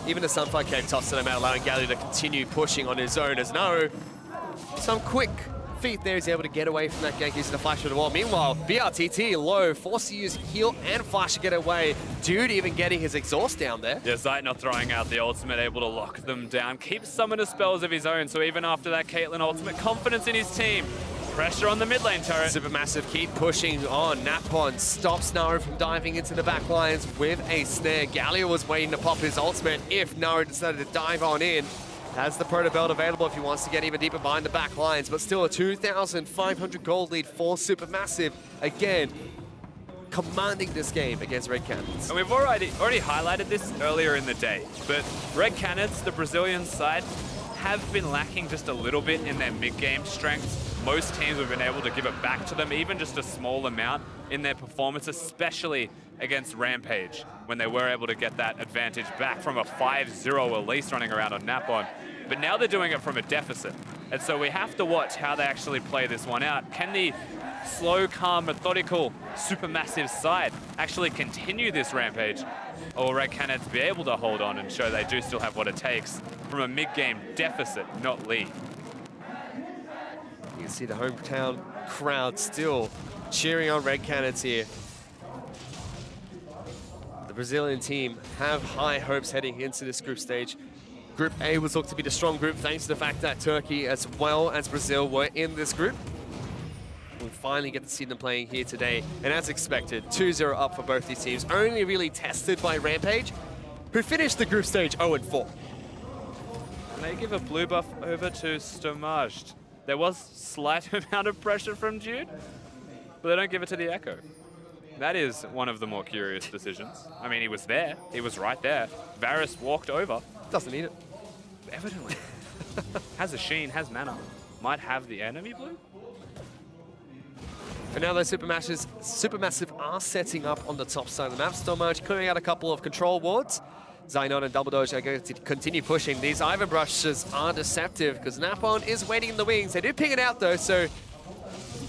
Even the Sunfire Cave tossed him out, allowing Galio to continue pushing on his own as Naru. Some quick feet there, he's able to get away from that gank using the flash of the wall. Meanwhile, BRTT low, forced to use heal and flash to get away. Dude even getting his exhaust down there. Yeah, Zeitnot throwing out the ultimate, able to lock them down. Keeps summoner spells of his own, so even after that Caitlyn ultimate, confidence in his team. Pressure on the mid lane turret. SuperMassive keep pushing on. Napon stops Naru from diving into the back lines with a snare. Galio was waiting to pop his ultimate if Naru decided to dive on in. Has the Proto Belt available if he wants to get even deeper behind the back lines, but still a 2,500 gold lead for SuperMassive. Again, commanding this game against Red Canids. And we've already highlighted this earlier in the day, but Red Canids, the Brazilian side, have been lacking just a little bit in their mid-game strengths. Most teams have been able to give it back to them, even just a small amount in their performance, especially against Rampage, when they were able to get that advantage back from a 5-0 Elise running around on Napon. But now they're doing it from a deficit. And so we have to watch how they actually play this one out. Can the slow, calm, methodical, SuperMassive side actually continue this Rampage? Or will Red Canids be able to hold on and show they do still have what it takes from a mid-game deficit, not lead? You can see the hometown crowd still cheering on Red Canids here. The Brazilian team have high hopes heading into this group stage. Group A was looked to be the strong group thanks to the fact that Turkey as well as Brazil were in this group. We finally get to see them playing here today. And as expected, 2-0 up for both these teams. Only really tested by Rampage. who finished the group stage 0-4. And they give a blue buff over to Stomaged. There was slight amount of pressure from Dude, but they don't give it to the Echo. That is one of the more curious decisions. I mean, he was there. He was right there. Varus walked over. Doesn't need it. Evidently. Has a Sheen, has mana. Might have the enemy blue? And now those Supermassive are setting up on the top side of the map. Stormurge clearing out a couple of control wards. Xynon and Double Doge are going to continue pushing. These Ivan brushes are deceptive because Napon is waiting in the wings. They do ping it out though, so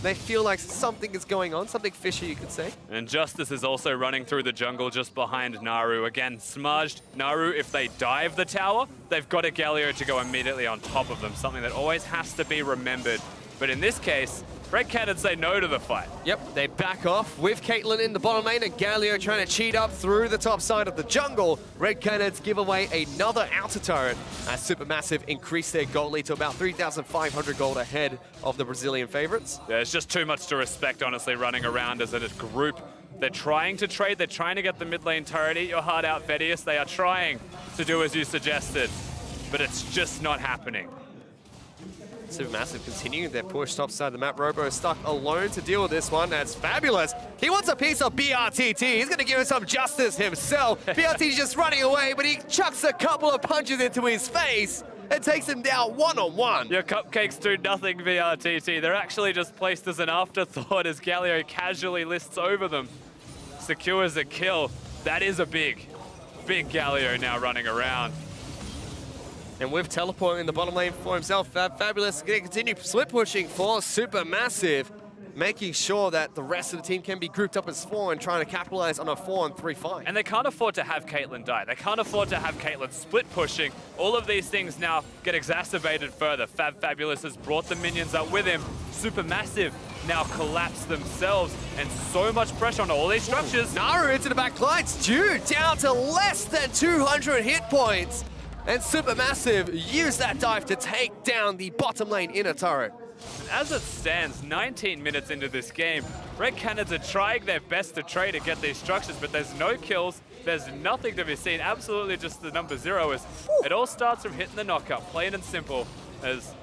they feel like something is going on, something fishy you could say. And Justice is also running through the jungle just behind Naru. Again, smudged. Naru, if they dive the tower, they've got a Galio to go immediately on top of them, something that always has to be remembered. But in this case, Red Canids say no to the fight. Yep, they back off with Caitlyn in the bottom lane and Galio trying to cheat up through the top side of the jungle. Red Canids give away another outer turret as Supermassive increase their gold lead to about 3,500 gold ahead of the Brazilian favorites. There's just too much to respect, honestly, running around as a group. They're trying to trade, they're trying to get the mid lane turret. Eat your heart out, Vedius. They are trying to do as you suggested, but it's just not happening. Supermassive continuing their push top side of the map. Robo is stuck alone to deal with this one. That's fabulous. He wants a piece of BRTT. He's going to give him some justice himself. BRTT's just running away, but he chucks a couple of punches into his face and takes him down one-on-one. Your cupcakes do nothing, VRTT. They're actually just placed as an afterthought as Galio casually lists over them. Secures a kill. That is a big Galio now running around. And with teleport in the bottom lane for himself, Fabulous is going to continue split pushing for Supermassive, making sure that the rest of the team can be grouped up as 4 and trying to capitalize on a 4-on-3 fight. And they can't afford to have Caitlyn die. They can't afford to have Caitlyn split pushing. All of these things now get exacerbated further. Fabulous has brought the minions up with him. Supermassive now collapse themselves, and so much pressure on all these structures. Naru into the back lights, Dude down to less than 200 hit points. And Supermassive use that dive to take down the bottom lane inner turret. As it stands, 19 minutes into this game, Red Canids are trying their best to trade to get these structures, but there's no kills, there's nothing to be seen, absolutely just the number 0 as it all starts from hitting the knockup, plain and simple, as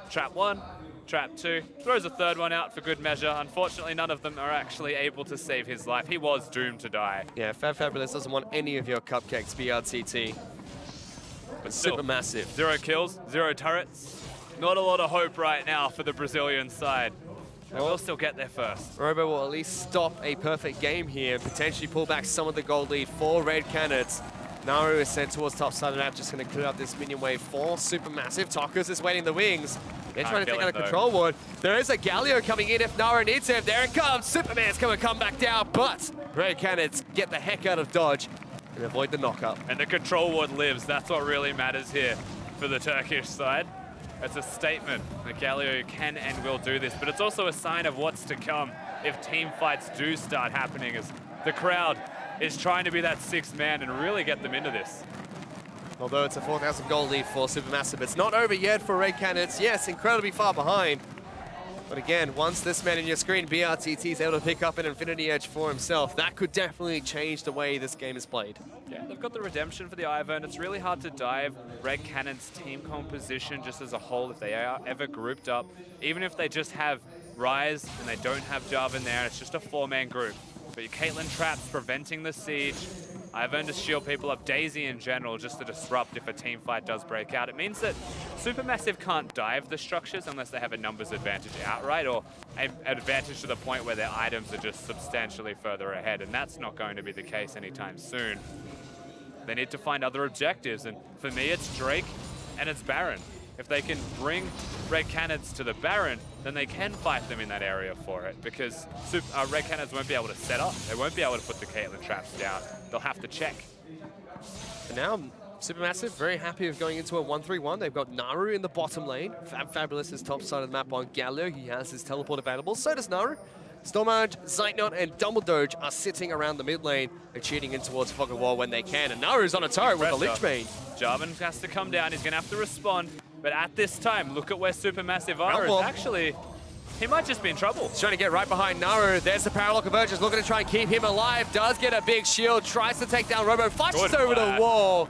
trap 1, trap 2, throws a third one out for good measure. Unfortunately, none of them are actually able to save his life. He was doomed to die. Yeah, Fabulous doesn't want any of your cupcakes, BRTT. But Supermassive. 0 kills, 0 turrets. Not a lot of hope right now for the Brazilian side. They will still get there first. Robo will at least stop a perfect game here, potentially pull back some of the gold lead for Red Canids. Naru is sent towards top side of the map, just going to clear up this minion wave for Supermassive. Takus is waiting in the wings. They're trying to take out a control ward. There is a Galio coming in if Naru needs him. There it comes. Superman's going to come back down, but Red Canids get the heck out of dodge and avoid the knockup. And the control ward lives. That's what really matters here for the Turkish side. It's a statement that Galio can and will do this, but it's also a sign of what's to come if team fights do start happening, as the crowd is trying to be that 6th man and really get them into this. Although it's a 4,000 gold lead for Supermassive, it's not over yet for Red Canids. Yes, incredibly far behind. But again, once this man in your screen, BRTT, is able to pick up an Infinity Edge for himself, that could definitely change the way this game is played. Yeah, they've got the redemption for the Ivern. It's really hard to dive Red Canids' team composition just as a whole if they are ever grouped up. Even if they just have Ryze and they don't have Jarvan there, it's just a 4-man group. But your Caitlyn traps preventing the siege. Ivern to shield people up, Daisy in general just to disrupt if a team fight does break out. It means that Supermassive can't dive the structures unless they have a numbers advantage outright, or an advantage to the point where their items are just substantially further ahead, and that's not going to be the case anytime soon. They need to find other objectives, and for me it's Drake and it's Baron. If they can bring Red Canids to the Baron, then they can fight them in that area for it, because Red Canids won't be able to set up. They won't be able to put the Caitlyn traps down. They'll have to check. And now Supermassive very happy with going into a 1-3-1. They've got Naru in the bottom lane. Fabulous is top side of the map on Galio. He has his teleport available. So does Naru. Stormage, Zeitnot, and Dumbledore are sitting around the mid lane. They're cheating in towards Fog of War when they can. And Naru's on a turret with a Lich Bane. Jarvan has to come down. He's going to have to respond. But at this time, look at where Supermassive are. It's actually he might just be in trouble. He's trying to get right behind Naru. There's the parallel convergence, looking to try and keep him alive. Does get a big shield, tries to take down Robo, flashes over the wall,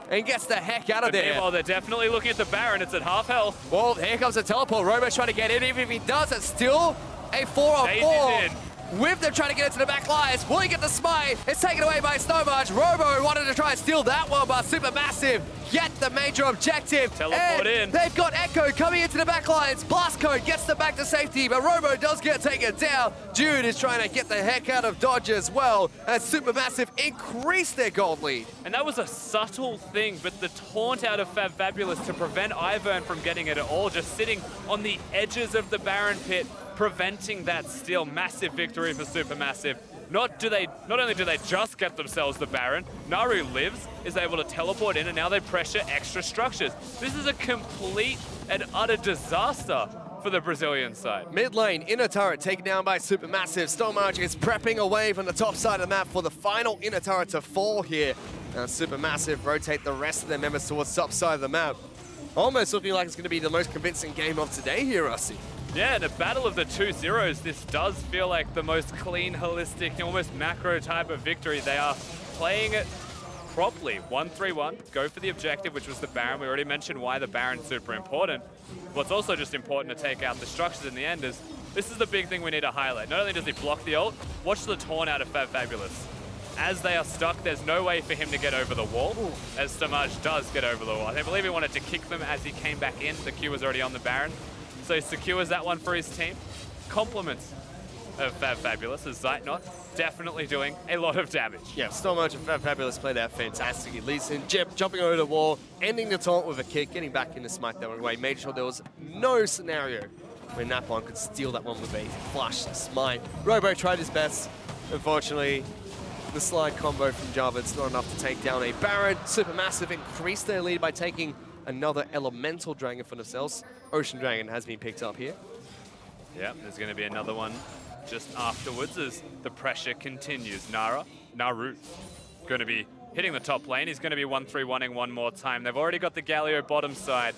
and gets the heck out of there. Meanwhile, they're definitely looking at the Baron. It's at half health. Well, here comes the teleport. Robo's trying to get in. Even if he does, it's still a 4-on-4. With them trying to get into the back lines. Will he get the smite? It's taken away by Snowmarch. Robo wanted to try and steal that one, but SuperMassive get the major objective. Teleport in. They've got Echo coming into the back lines. Blast Code gets them back to safety, but Robo does get taken down. Jude is trying to get the heck out of Dodge as well, as SuperMassive increase their gold lead. And that was a subtle thing, but the taunt out of Fabulous to prevent Ivern from getting it at all, just sitting on the edges of the Baron pit, preventing that steal. Massive victory for SuperMassive. Not only do they just get themselves the Baron, Naru lives, is able to teleport in, and now they pressure extra structures. This is a complete and utter disaster for the Brazilian side. Mid lane, inner turret taken down by SuperMassive. Stormarch is prepping away from the top side of the map for the final inner turret to fall here. Now SuperMassive rotate the rest of their members towards the top side of the map. Almost looking like it's going to be the most convincing game of today here, Rusty. Yeah, in a battle of the 2 zeros, this does feel like the most clean, holistic, almost macro type of victory. They are playing it properly. 1-3-1, go for the objective, which was the Baron. We already mentioned why the Baron's super important. What's also just important to take out the structures in the end is, this is the big thing we need to highlight. Not only does he block the ult, watch the taunt out of Fabulous. As they are stuck, there's no way for him to get over the wall, as Stamaj does get over the wall. I believe he wanted to kick them as he came back in. The Q was already on the Baron. So he secures that one for his team. Compliments of Fabulous as Zeitnot definitely doing a lot of damage. Yeah, Stormarch and Fabulous played out fantastically. Lee Sin jumping over the wall, ending the taunt with a kick, getting back into smite that one away, made sure there was no scenario where Napon could steal that one with a flush smite. Robo tried his best. Unfortunately, the slide combo from Jarvan's not enough to take down a Baron. SuperMassive increased their lead by taking another elemental dragon for themselves. Ocean Dragon has been picked up here. Yeah, there's going to be another one just afterwards as the pressure continues. Naru going to be hitting the top lane. He's going to be 1-3-1-ing one more time. They've already got the Galio bottom side.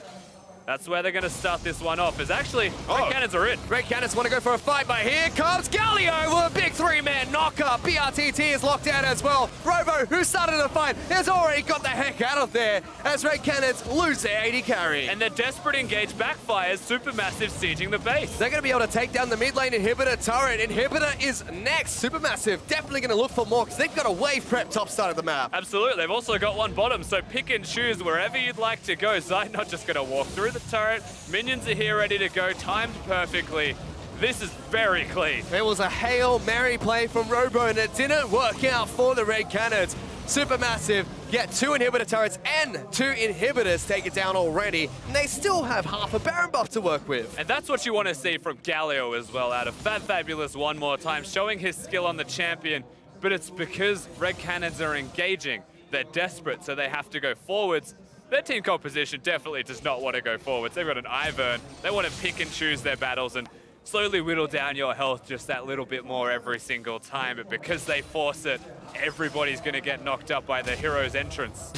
That's where they're going to start this one off. Is actually, Red Canids are in. Red Canids want to go for a fight, but here comes Galio with a big 3-man knocker. BRTT is locked out as well. Robo, who started the fight, has already got the heck out of there as Red Canids lose their 80 carry. And their desperate engage backfires, SuperMassive sieging the base. They're going to be able to take down the mid lane inhibitor turret. Inhibitor is next. SuperMassive definitely going to look for more because they've got a wave prep top side of the map. Absolutely. They've also got one bottom, so pick and choose wherever you'd like to go. Zite not just going to walk through the turret. Minions are here ready to go, timed perfectly. This is very clean. It was a Hail Mary play from Robo and it didn't work out for the Red Canids. SuperMassive get 2 inhibitor turrets and 2 inhibitors take it down already, and they still have half a Baron buff to work with. And that's what you want to see from Galio as well, out of Fabulous one more time, showing his skill on the champion, but it's because Red Canids are engaging. They're desperate, so they have to go forwards. Their team composition definitely does not want to go forwards. They've got an Ivern. They want to pick and choose their battles and slowly whittle down your health just that little bit more every single time. But because they force it, everybody's going to get knocked up by the hero's entrance.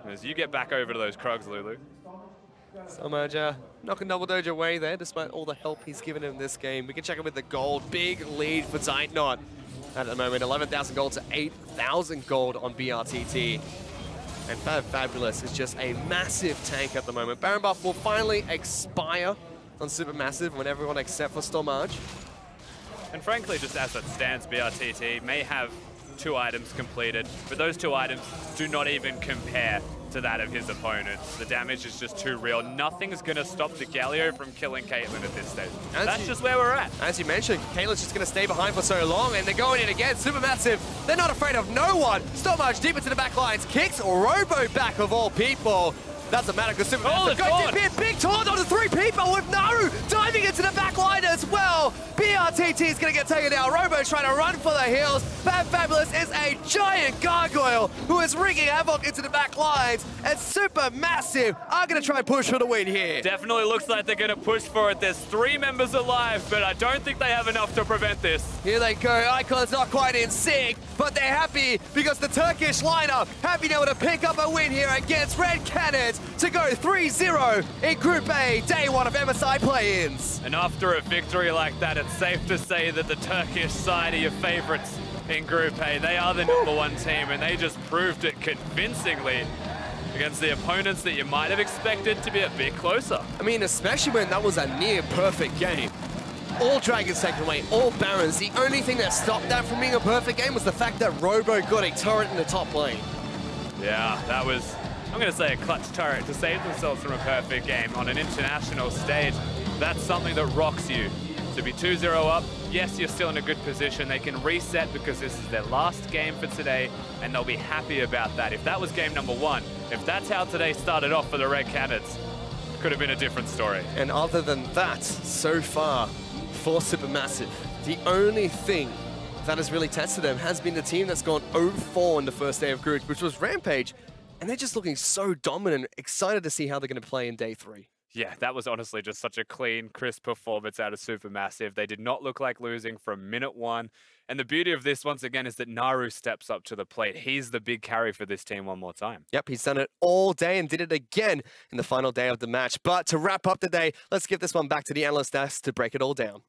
As you get back over to those Krugs, Lulu. Stormarch knocking Double Doge away there, despite all the help he's given him this game. We can check it with the gold. Big lead for Zeitnot. At the moment, 11,000 gold to 8,000 gold on BRTT. And Fabulous is just a massive tank at the moment. Baron buff will finally expire on SuperMassive when everyone except for Stormarch. And frankly, just as it stands, BRTT may have 2 items completed, but those 2 items do not even compare to that of his opponent. The damage is just too real. Nothing's going to stop the Galio from killing Caitlyn at this stage. That's just where we're at. As you mentioned, Caitlyn's just going to stay behind for so long, and they're going in again. SuperMassive, they're not afraid of no one. Stormarch deep into the back lines, kicks Robo back of all people. Doesn't matter because SuperMassive goes in, big taunt onto 3 people with Naru diving into the back line as well. BRTT is going to get taken out. Robo's trying to run for the hills. Fabulous is a giant gargoyle who is wringing havoc into the back lines, and SuperMassive are going to try and push for the win here. Definitely looks like they're going to push for it. There's 3 members alive, but I don't think they have enough to prevent this. Here they go. Icon's not quite in sync, but they're happy because the Turkish lineup have been able to pick up a win here against Red Canids to go 3-0 in Group A, day 1 of MSI play-ins. And after a victory like that, it's safe to say that the Turkish side are your favorites in Group A. They are the #1 team, and they just proved it convincingly against the opponents that you might have expected to be a bit closer. I mean, especially when that was a near-perfect game. All Dragons taken away, all Barons. The only thing that stopped that from being a perfect game was the fact that Robo got a turret in the top lane. Yeah, that was, I'm going to say, a clutch turret to save themselves from a perfect game on an international stage. That's something that rocks you. To be 2-0 up, yes, you're still in a good position. They can reset because this is their last game for today, and they'll be happy about that. If that was game #1, if that's how today started off for the Red Canids, could have been a different story. And other than that, so far, for SuperMassive, the only thing that has really tested them has been the team that's gone 0-4 in the first day of groups, which was Rampage, and they're just looking so dominant. Excited to see how they're going to play in day 3. Yeah, that was honestly just such a clean, crisp performance out of SuperMassive. They did not look like losing from minute 1. And the beauty of this, once again, is that Naru steps up to the plate. He's the big carry for this team one more time. Yep, he's done it all day and did it again in the final day of the match. But to wrap up the day, let's give this one back to the analyst desk to break it all down.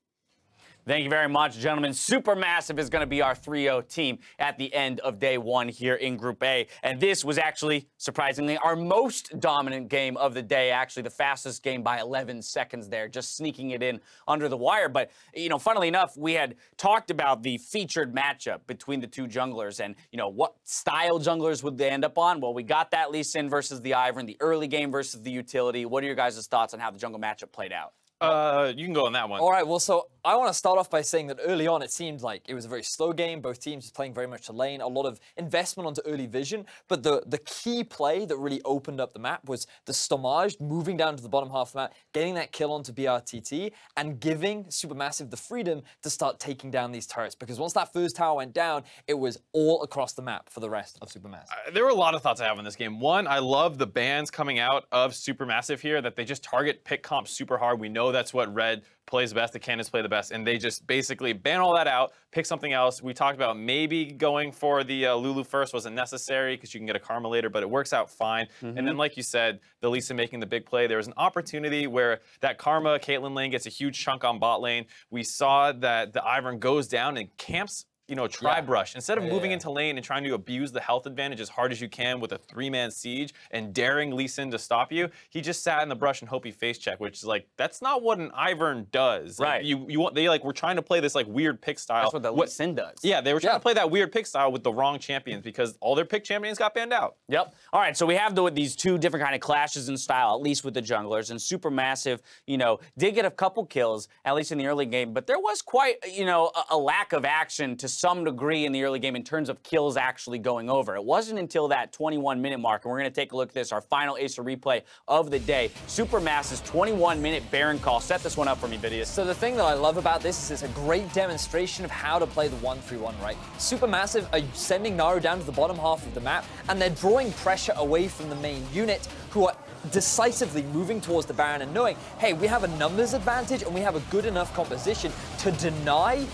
Thank you very much, gentlemen. SuperMassive is going to be our 3-0 team at the end of day 1 here in Group A. And this was actually, surprisingly, our most dominant game of the day. Actually, the fastest game by 11 seconds there, just sneaking it in under the wire. But, you know, funnily enough, we had talked about the featured matchup between the 2 junglers and, you know, what style junglers would they end up on? Well, we got that Lee Sin versus the Ivern, the early game versus the utility. What are your guys' thoughts on how the jungle matchup played out? You can go on that one. All right, well, so I want to start off by saying that early on, it seemed like it was a very slow game. Both teams were playing very much to lane, a lot of investment onto early vision. But the key play that really opened up the map was the Stomage moving down to the bottom half of the map, getting that kill onto BRTT, and giving SuperMassive the freedom to start taking down these turrets. Because once that first tower went down, it was all across the map for the rest of SuperMassive. There were a lot of thoughts I have in this game. One, I love the bans coming out of SuperMassive here, that they just target pick comp super hard. We know that's what Red plays best, the Canids play the best, and they just basically ban all that out, pick something else. We talked about maybe going for the Lulu first wasn't necessary because you can get a Karma later, but it works out fine. And then, like you said, the Lee Sin making the big play. There was an opportunity where that Karma Caitlyn lane gets a huge chunk on bot lane. We saw that the Ivern goes down and camps, you know, Tri-Brush. Instead of moving into lane and trying to abuse the health advantage as hard as you can with a 3-man siege and daring Lee Sin to stop you, he just sat in the brush and hope he face check, which is like, that's not what an Ivern does. Right. Like, they like were trying to play this like weird pick style. That's what the Lee Sin does. Yeah, they were trying to play that weird pick style with the wrong champions because all their pick champions got banned out. Yep. All right, so we have these 2 different kind of clashes in style, at least with the junglers. And SuperMassive, you know, did get a couple kills, at least in the early game, but there was quite, you know, a lack of action to some degree in the early game in terms of kills actually going over. It wasn't until that 21-minute mark, and we're going to take a look at this, our final Acer replay of the day. SuperMassive's 21-minute Baron call. Set this one up for me, Vidius. So the thing that I love about this is it's a great demonstration of how to play the 1-3-1, right? SuperMassive are sending Naru down to the bottom half of the map, and they're drawing pressure away from the main unit, who are decisively moving towards the Baron and knowing, hey, we have a numbers advantage and we have a good enough composition to deny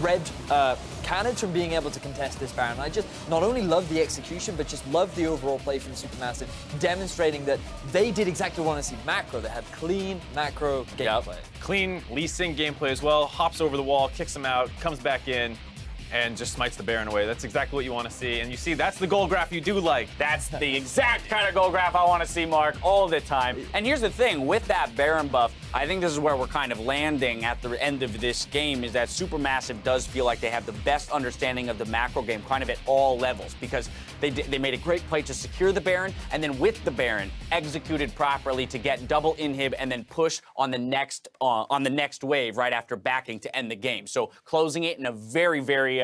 Red Canids from being able to contest this Baron. I just not only love the execution, but just love the overall play from SuperMassive, demonstrating that they did exactly what I want to see macro. They had clean macro gameplay. Clean Lee Sin gameplay as well. Hops over the wall, kicks him out, comes back in, and just smites the Baron away. That's exactly what you want to see. And you see, that's the goal graph you do like. That's the exact kind of goal graph I want to see, Mark, all the time. And here's the thing, with that Baron buff, I think this is where we're kind of landing at the end of this game, is that SuperMassive does feel like they have the best understanding of the macro game kind of at all levels, because they made a great play to secure the Baron, and then with the Baron, executed properly to get double inhib and then push on the next wave right after backing to end the game. So closing it in a very, very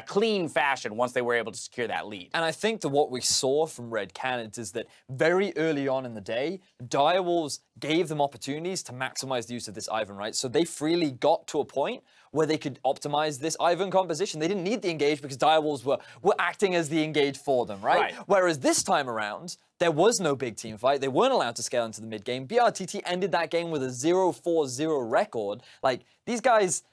clean fashion once they were able to secure that lead. And I think that what we saw from Red Canids is that very early on in the day, Direwolves gave them opportunities to maximize the use of this Ivan, right? So they freely got to a point where they could optimize this Ivan composition. They didn't need the engage because Direwolves were acting as the engage for them, right? Whereas this time around, there was no big team fight. They weren't allowed to scale into the mid game. BRTT ended that game with a 0-4-0 record. Like, these guys,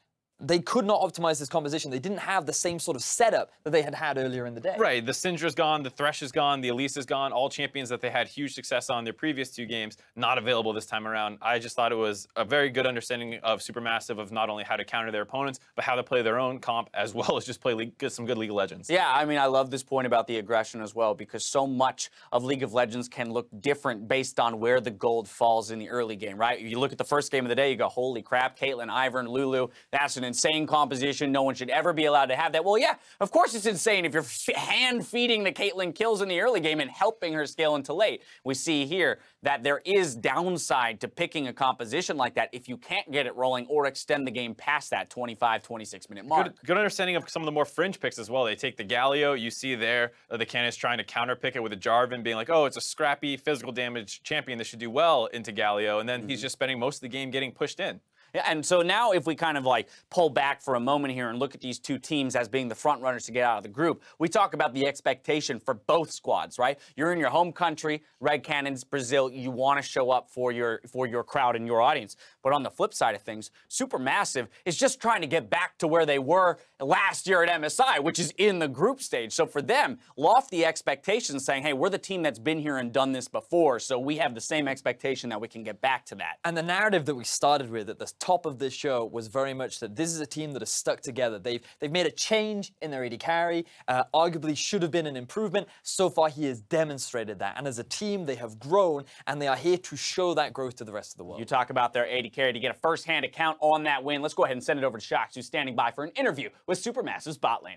they could not optimize this composition. They didn't have the same sort of setup that they had earlier in the day. Right, the Syndra's gone, the Thresh is gone, the Elise is gone, all champions that they had huge success on their previous 2 games, not available this time around. I just thought it was a very good understanding of SuperMassive of not only how to counter their opponents, but how to play their own comp as well as just play some good League of Legends. Yeah, I mean, I love this point about the aggression as well, because so much of League of Legends can look different based on where the gold falls in the early game, right? You look at the first game of the day, you go, holy crap, Caitlyn, Ivern, Lulu, that's an insane composition. No one should ever be allowed to have that. Well, yeah, of course it's insane if you're hand-feeding the Caitlyn kills in the early game and helping her scale into late. We see here that there is downside to picking a composition like that if you can't get it rolling or extend the game past that 25, 26-minute mark. Good understanding of some of the more fringe picks as well. They take the Galio. You see there the Canids trying to counterpick it with a Jarvan, being like, oh, it's a scrappy physical damage champion that should do well into Galio. And then he's just spending most of the game getting pushed in. Yeah, and so now if we kind of like pull back for a moment here and look at these 2 teams as being the front runners to get out of the group, we talk about the expectation for both squads, right? You're in your home country, Red Canids, Brazil, you want to show up for your crowd and your audience. But on the flip side of things, SuperMassive is just trying to get back to where they were last year at MSI, which is in the group stage. So for them, lofty expectations saying, hey, we're the team that's been here and done this before, so we have the same expectation that we can get back to that. And the narrative that we started with at the top of this show was very much that this is a team that is stuck together. They've made a change in their AD carry, arguably should have been an improvement. So far, he has demonstrated that. And as a team, they have grown, and they are here to show that growth to the rest of the world. You talk about their AD carry to get a first-hand account on that win. Let's go ahead and send it over to Shox, who's standing by for an interview with SuperMassive's bot laner.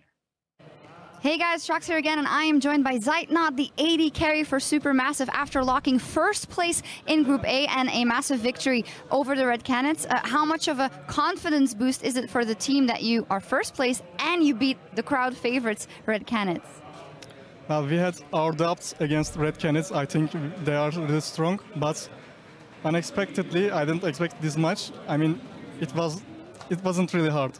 Hey guys, Shox here again, and I am joined by Zeitnot, the AD carry for SuperMassive, after locking first place in Group A and a massive victory over the Red Canids. How much of a confidence boost is it for the team that you are first place and you beat the crowd favorites, Red Canids? Well, we had our doubts against Red Canids. I think they are really strong, but unexpectedly, I didn't expect this much. I mean, it wasn't really hard.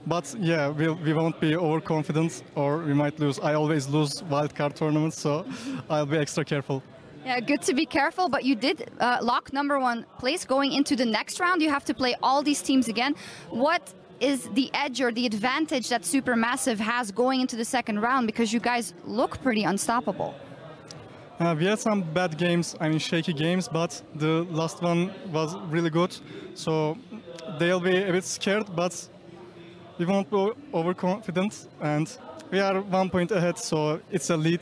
But yeah, we won't be overconfident or we might lose. I always lose wildcard tournaments, so I'll be extra careful. Yeah, good to be careful, but you did lock #1 place. Going into the next round, you have to play all these teams again. What is the edge or the advantage that SuperMassive has going into the second round? Because you guys look pretty unstoppable. We had some bad games, I mean shaky games, but the last one was really good. So they'll be a bit scared, but we won't be overconfident, and we are 1 point ahead, so it's a lead.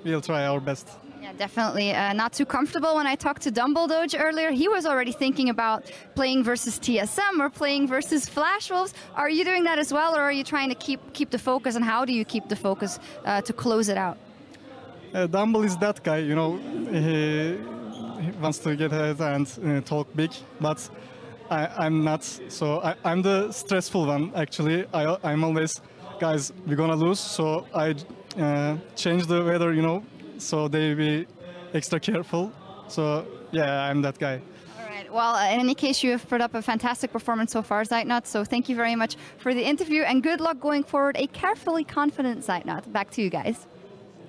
We'll try our best. Yeah, definitely not too comfortable. When I talked to Dumbledoge earlier, he was already thinking about playing versus TSM or playing versus Flash Wolves. Are you doing that as well, or are you trying to keep the focus, and how do you keep the focus to close it out? Dumble is that guy, you know, he wants to get ahead and talk big, but I'm not, so I'm the stressful one, actually. I'm always, guys, we're gonna lose, so I change the weather, you know, so they be extra careful. So, yeah, I'm that guy. All right, well, in any case, you have put up a fantastic performance so far, Zeitnot, so thank you very much for the interview, and good luck going forward. A carefully confident Zeitnot. Back to you guys.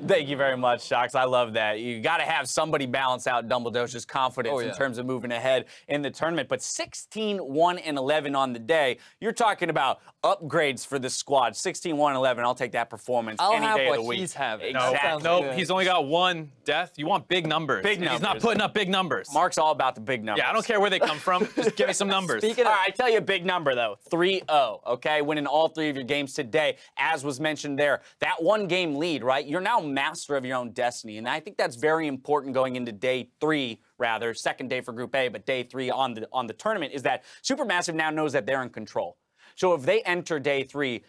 Thank you very much, Shox. I love that. You got to have somebody balance out Dumbledoge's confidence in terms of moving ahead in the tournament. But 16-1-11 on the day, you're talking about upgrades for this squad. 16-1-11, I'll take that performance any day of the week. He's having. Exactly. Nope, he's only got 1 death. You want big numbers. Big numbers. He's not putting up big numbers. Mark's all about the big numbers. Yeah, I don't care where they come from. Just give me some numbers. All right, I tell you a big number, though. 3-0, okay? Winning all 3 of your games today, as was mentioned there. That 1-game lead, right? You're now master of your own destiny, and I think that's very important going into day 3, rather, second day for Group A, but day 3 on the tournament, is that SuperMassive now knows that they're in control. So if they enter day 3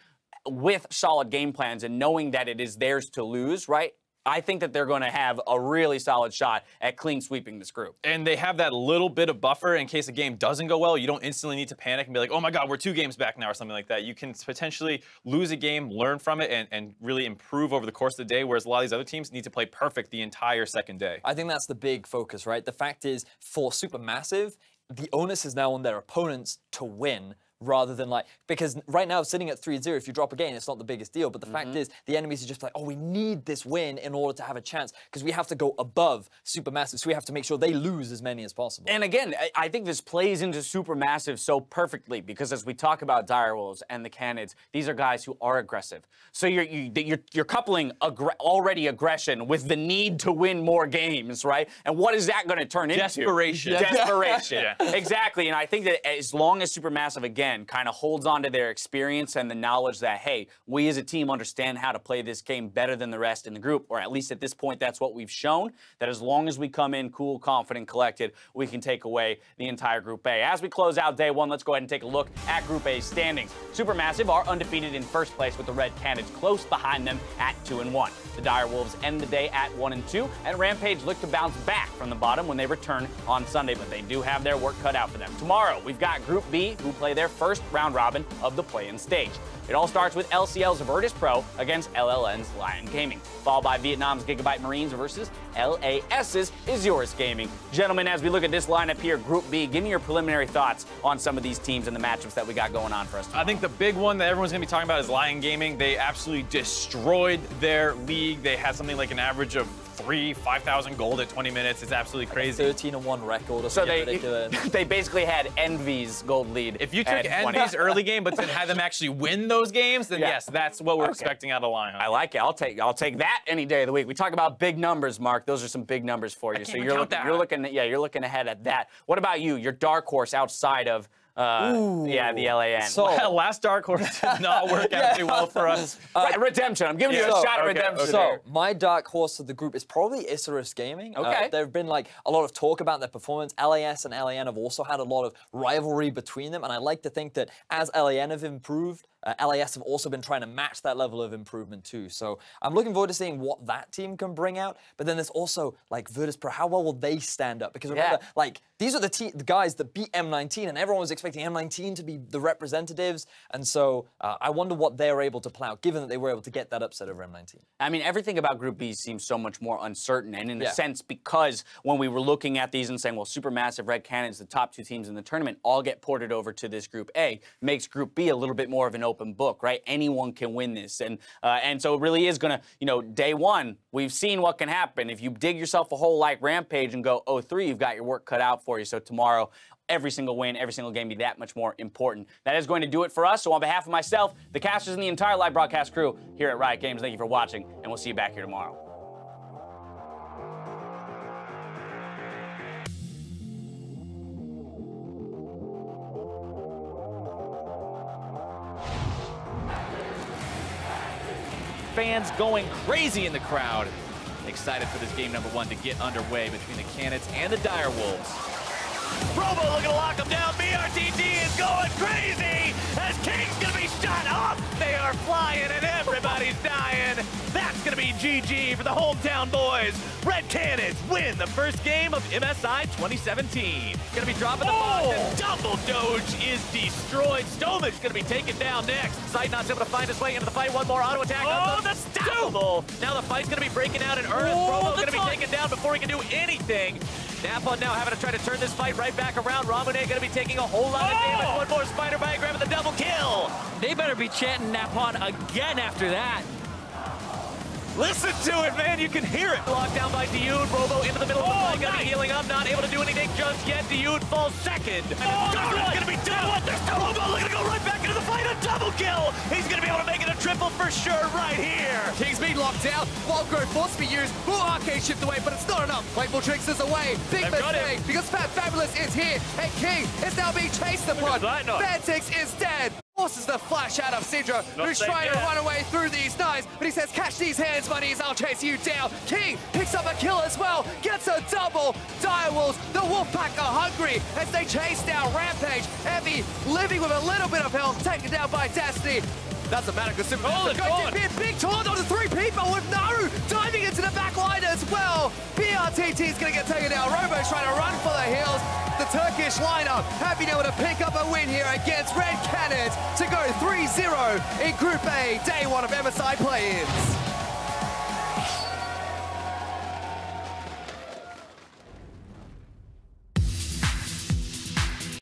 with solid game plans and knowing that it is theirs to lose, right? I think that they're going to have a really solid shot at clean sweeping this group. And they have that little bit of buffer in case a game doesn't go well. You don't instantly need to panic and be like, oh my God, we're 2 games back now or something like that. You can potentially lose a game, learn from it, and really improve over the course of the day, whereas a lot of these other teams need to play perfect the entire second day. I think that's the big focus, right? The fact is, for SuperMassive, the onus is now on their opponents to win, rather than because right now sitting at 3-0, if you drop a game, it's not the biggest deal. But the fact is, the enemies are just like, oh, we need this win in order to have a chance, because we have to go above SuperMassive, so we have to make sure they lose as many as possible. And again, I think this plays into SuperMassive so perfectly, because as we talk about Direwolves and the Canids, these are guys who are aggressive. So you're coupling already aggression with the need to win more games, right? And what is that going to turn into? Desperation. Desperation. Yeah. Exactly. And I think that as long as SuperMassive, again, kind of holds on to their experience and the knowledge that, hey, we as a team understand how to play this game better than the rest in the group, or at least at this point, that's what we've shown, that as long as we come in cool, confident, collected, we can take away the entire Group A. As we close out day 1, let's go ahead and take a look at Group A's standings. SuperMassive are undefeated in first place with the Red Canids close behind them at 2-1. The Direwolves end the day at 1-2, and Rampage look to bounce back from the bottom when they return on Sunday, but they do have their work cut out for them. Tomorrow, we've got Group B, who play their first round robin of the play-in stage. It all starts with LCL's Virtus Pro against LLN's Lion Gaming, followed by Vietnam's Gigabyte Marines versus LAS's Azurus Gaming. Gentlemen, as we look at this lineup here, Group B, give me your preliminary thoughts on some of these teams and the matchups that we got going on for us tomorrow. I think the big one that everyone's going to be talking about is Lion Gaming. They absolutely destroyed their league. They had something like an average of 5,000 gold at 20 minutes. It's absolutely crazy. 13-1 record or So something ridiculous. they basically had Envy's gold lead. If you took Envy's early game, but then had them actually win those games, then yes, that's what we're expecting out of Lion. I like it. I'll take that any day of the week. We talk about big numbers, Mark. Those are some big numbers for you. So you're looking ahead at that. What about you? Your dark horse outside of the LAN. So, last dark horse did not work out too well for us. Redemption. I'm giving you a shot at redemption. So my dark horse of the group is probably Azurus Gaming. Okay. There have been a lot of talk about their performance. LAS and LAN have also had a lot of rivalry between them, and I like to think that as LAN have improved, LAS have also been trying to match that level of improvement too. So I'm looking forward to seeing what that team can bring out. But then there's also Virtus Pro. How well will they stand up? Because remember, these are the guys that beat M19, and everyone was expecting M19 to be the representatives. And so I wonder what they're able to plow, given that they were able to get that upset over M19. I mean, everything about Group B seems so much more uncertain, and in a sense, because when we were looking at these and saying, well, SuperMassive, Red Canids, the top 2 teams in the tournament, all get ported over to this Group A, makes Group B a little bit more of an open book, right? Anyone can win this, and so it really is gonna, day 1, we've seen what can happen. If you dig yourself a hole like Rampage and go 0-3, you've got your work cut out for you. So tomorrow, every single win, every single game be that much more important. That is going to do it for us. So on behalf of myself, the casters, and the entire live broadcast crew here at Riot Games, thank you for watching, and we'll see you back here tomorrow. Fans going crazy in the crowd. Excited for this game number 1 to get underway between the Canids and the Direwolves. Robo looking to lock him down. BRTT is going crazy as King's gonna be shot up. They are flying and everybody's dying. That's gonna be GG for the hometown boys. Red Canids win the first game of MSI 2017. Gonna be dropping the box and Double Doge is destroyed. Stomach's gonna be taken down next. Sightknot's able to find his way into the fight. One more auto attack. That's unstoppable. Now the fight's gonna be breaking out in earnest. Robo gonna be taken down before he can do anything. Napon now having to try to turn this fight right back around. Ramune gonna be taking a whole lot of damage. One more spider bite, grabbing the double kill. They better be chanting Napon again after that. Listen to it, man. You can hear it. Locked down by Diud. Robo into the middle of the fight. Gonna be healing up. Not able to do anything just yet. Diud falls second. And it's gonna be done. Robo looking to go right back into the fight. A double kill. He's gonna be able to make it a triple for sure right here. King's being locked out. Wild Growth forced to be used. Full arcade shift away, but it's not enough. Playful Tricks is away. Big mistake because Fat Fabulous is here. And King is now being chased upon. Fantix is dead. Forces the flash out of Sidra, who's trying to run away through these knives, but he says, catch these hands, bunnies, I'll chase you down. King picks up a kill as well, gets a double. Direwolves, the Wolfpack are hungry as they chase down Rampage. Evie living with a little bit of health, taken down by Destiny. Doesn't matter because Oh, the taunt. big taunt on the 3 people with Naru diving into the back line as well. BRTT is going to get taken down. Robo's trying to run for the hills. The Turkish lineup have been able to pick up a win here against Red Canids to go 3-0 in Group A, day 1 of MSI play-ins.